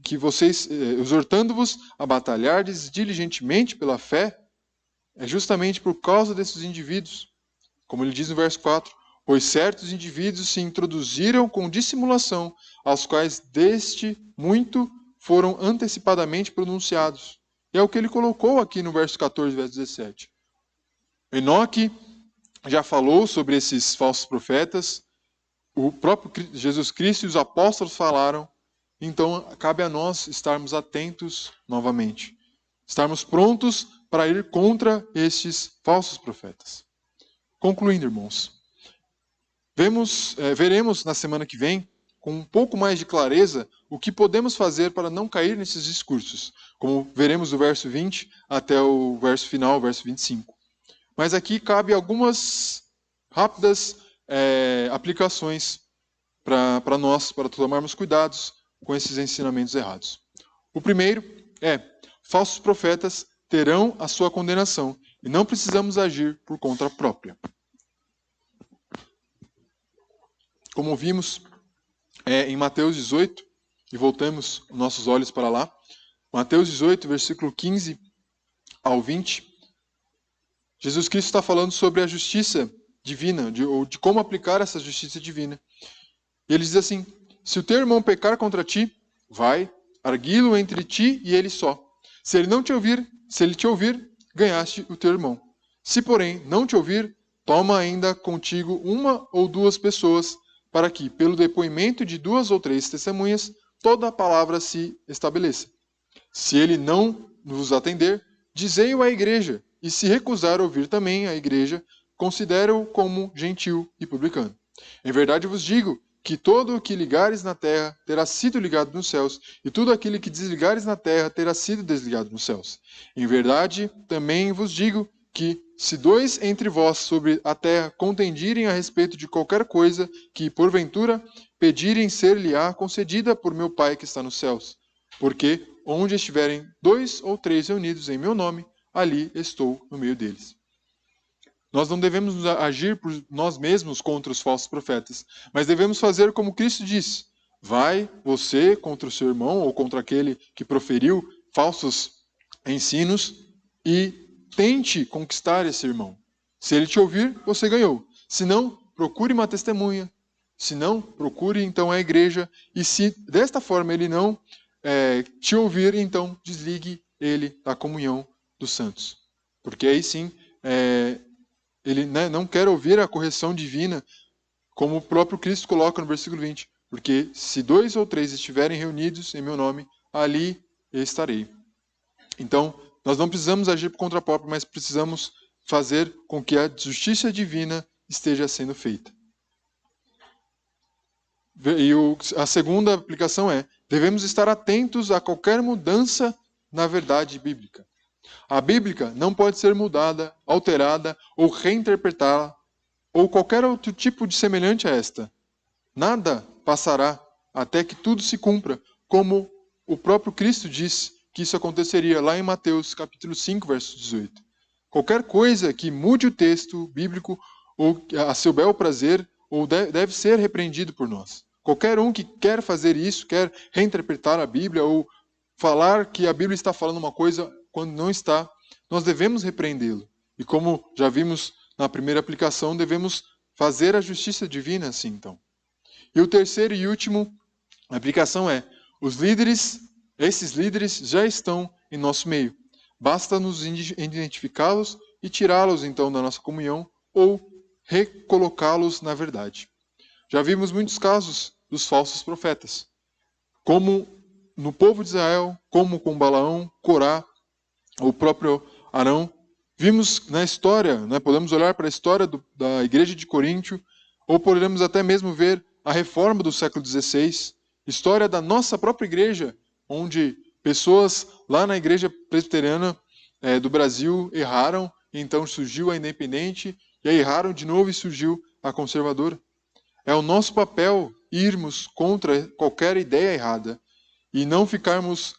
E: que vocês, exortando-vos a batalhardes diligentemente pela fé, é justamente por causa desses indivíduos. Como ele diz no verso 4, pois certos indivíduos se introduziram com dissimulação, aos quais deste muito foram antecipadamente pronunciados. E é o que ele colocou aqui no verso 14, verso 17. Enoque já falou sobre esses falsos profetas, o próprio Jesus Cristo e os apóstolos falaram, então cabe a nós estarmos atentos novamente, estarmos prontos para ir contra estes falsos profetas. Concluindo, irmãos, veremos na semana que vem, com um pouco mais de clareza, o que podemos fazer para não cair nesses discursos, como veremos do verso 20 até o verso final, o verso 25. Mas aqui cabe algumas rápidas aplicações para nós, para tomarmos cuidados com esses ensinamentos errados. O primeiro é, falsos profetas terão a sua condenação e não precisamos agir por conta própria. Como vimos em Mateus 18, e voltamos os nossos olhos para lá, Mateus 18, versículo 15 ao 20, Jesus Cristo está falando sobre a justiça divina, ou de como aplicar essa justiça divina. E ele diz assim, se o teu irmão pecar contra ti, vai, arguí-lo entre ti e ele só. Se ele te ouvir, ganhaste o teu irmão. Se, porém, não te ouvir, toma ainda contigo uma ou duas pessoas, para que, pelo depoimento de 2 ou 3 testemunhas, toda a palavra se estabeleça. Se ele não vos atender, dizei-o à igreja, e se recusar ouvir também a igreja, considera-o como gentil e publicano. Em verdade vos digo que todo o que ligares na terra terá sido ligado nos céus, e tudo aquilo que desligares na terra terá sido desligado nos céus. Em verdade também vos digo que, se 2 entre vós sobre a terra contendirem a respeito de qualquer coisa que, porventura, pedirem ser-lhe-á concedida por meu Pai que está nos céus. Porque, onde estiverem 2 ou 3 reunidos em meu nome, ali estou no meio deles. Nós não devemos agir por nós mesmos contra os falsos profetas, mas devemos fazer como Cristo disse. Vai você contra o seu irmão ou contra aquele que proferiu falsos ensinos e tente conquistar esse irmão. Se ele te ouvir, você ganhou. Se não, procure uma testemunha. Se não, procure então a igreja. E se desta forma ele não te ouvir, então desligue ele da comunhão dos santos. Porque aí sim, ele não quer ouvir a correção divina, como o próprio Cristo coloca no versículo 20. Porque se 2 ou 3 estiverem reunidos em meu nome, ali eu estarei. Então, nós não precisamos agir por conta própria, mas precisamos fazer com que a justiça divina esteja sendo feita. E a segunda aplicação devemos estar atentos a qualquer mudança na verdade bíblica. A Bíblia não pode ser mudada, alterada ou reinterpretada, ou qualquer outro tipo de semelhante a esta. Nada passará até que tudo se cumpra, como o próprio Cristo disse que isso aconteceria lá em Mateus capítulo 5, verso 18. Qualquer coisa que mude o texto bíblico ou a seu bel prazer, ou deve ser repreendido por nós. Qualquer um que quer fazer isso, quer reinterpretar a Bíblia ou falar que a Bíblia está falando uma coisa quando não está, nós devemos repreendê-lo. E como já vimos na primeira aplicação, devemos fazer a justiça divina assim, então. E o terceiro e último aplicação esses líderes já estão em nosso meio. Basta nos identificá-los e tirá-los então da nossa comunhão ou recolocá-los na verdade. Já vimos muitos casos dos falsos profetas, como no povo de Israel, como com Balaão, Corá, o próprio Arão. Vimos na história, podemos olhar para a história da igreja de Coríntio, ou podemos até mesmo ver a reforma do século XVI, história da nossa própria igreja, onde pessoas lá na igreja presbiteriana do Brasil erraram, e então surgiu a independente, e aí erraram de novo e surgiu a conservadora. É o nosso papel irmos contra qualquer ideia errada e não ficarmos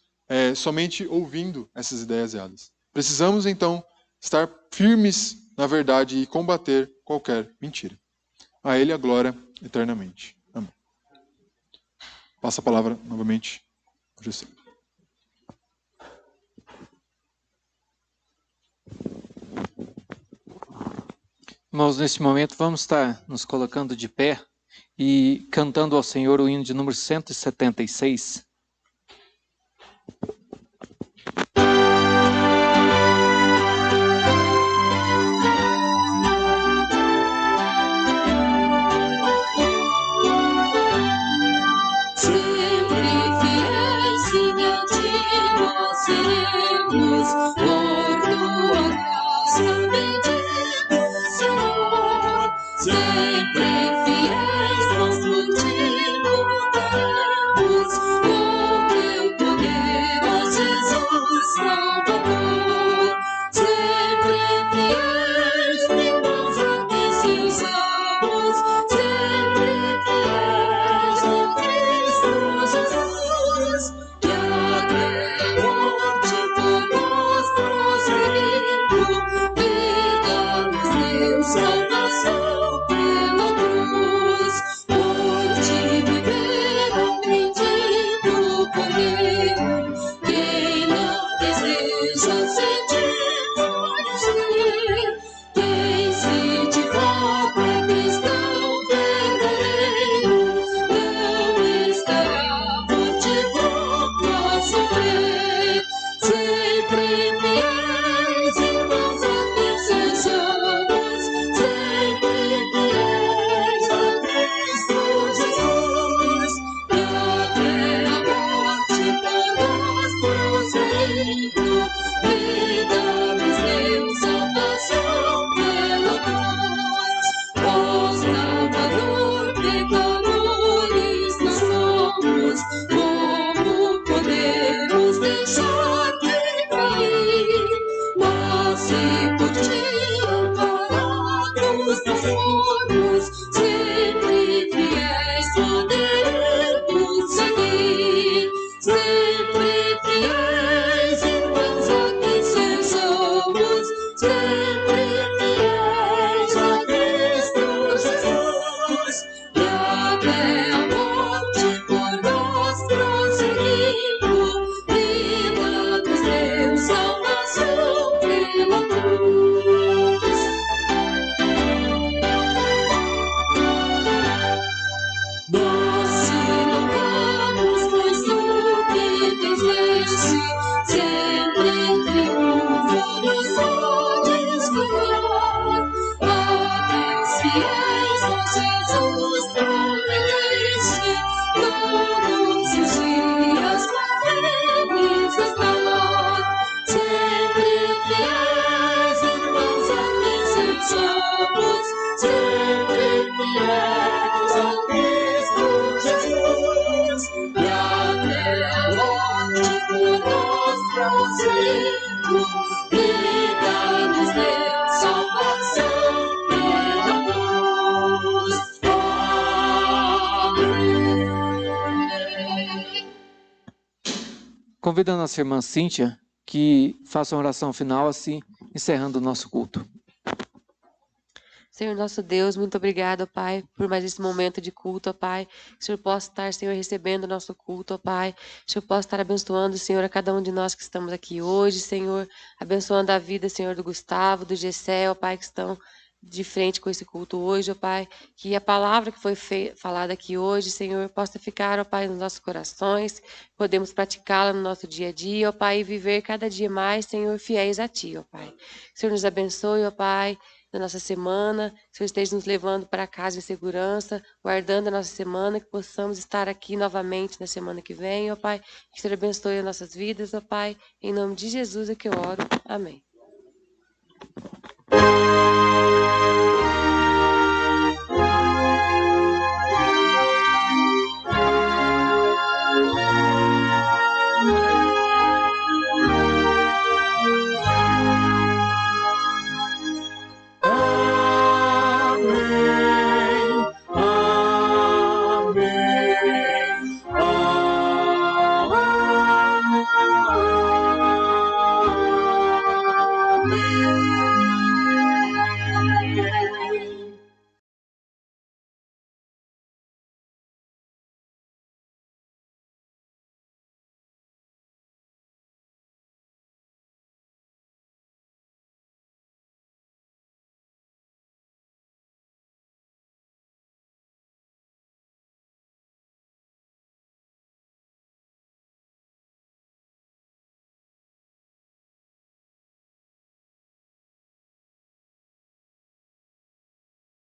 E: somente ouvindo essas ideias erradas. Precisamos, então, estar firmes na verdade e combater qualquer mentira. A Ele a glória eternamente. Amém. Passa a palavra novamente ao Gessé.
A: Irmãos, neste momento vamos estar nos colocando de pé e cantando ao Senhor o hino de número 176. Convido a nossa irmã Cíntia que faça uma oração final, assim, encerrando o nosso culto.
F: Senhor nosso Deus, muito obrigado, ó Pai, por mais esse momento de culto, ó Pai. Que o Senhor possa estar, Senhor, recebendo o nosso culto, ó Pai. Que o Senhor possa estar abençoando, Senhor, a cada um de nós que estamos aqui hoje, Senhor. Abençoando a vida, Senhor, do Gustavo, do Gessé, ó Pai, que estão de frente com esse culto hoje, ó Pai. Que a palavra que foi falada aqui hoje, Senhor, possa ficar, ó Pai, nos nossos corações. Podemos praticá-la no nosso dia a dia, ó Pai, e viver cada dia mais, Senhor, fiéis a Ti, ó Pai. Que o Senhor nos abençoe, ó Pai, da nossa semana, que o Senhor esteja nos levando para casa em segurança, guardando a nossa semana, que possamos estar aqui novamente na semana que vem, ó Pai. Que o Senhor abençoe as nossas vidas, ó Pai. Em nome de Jesus é que eu oro. Amém.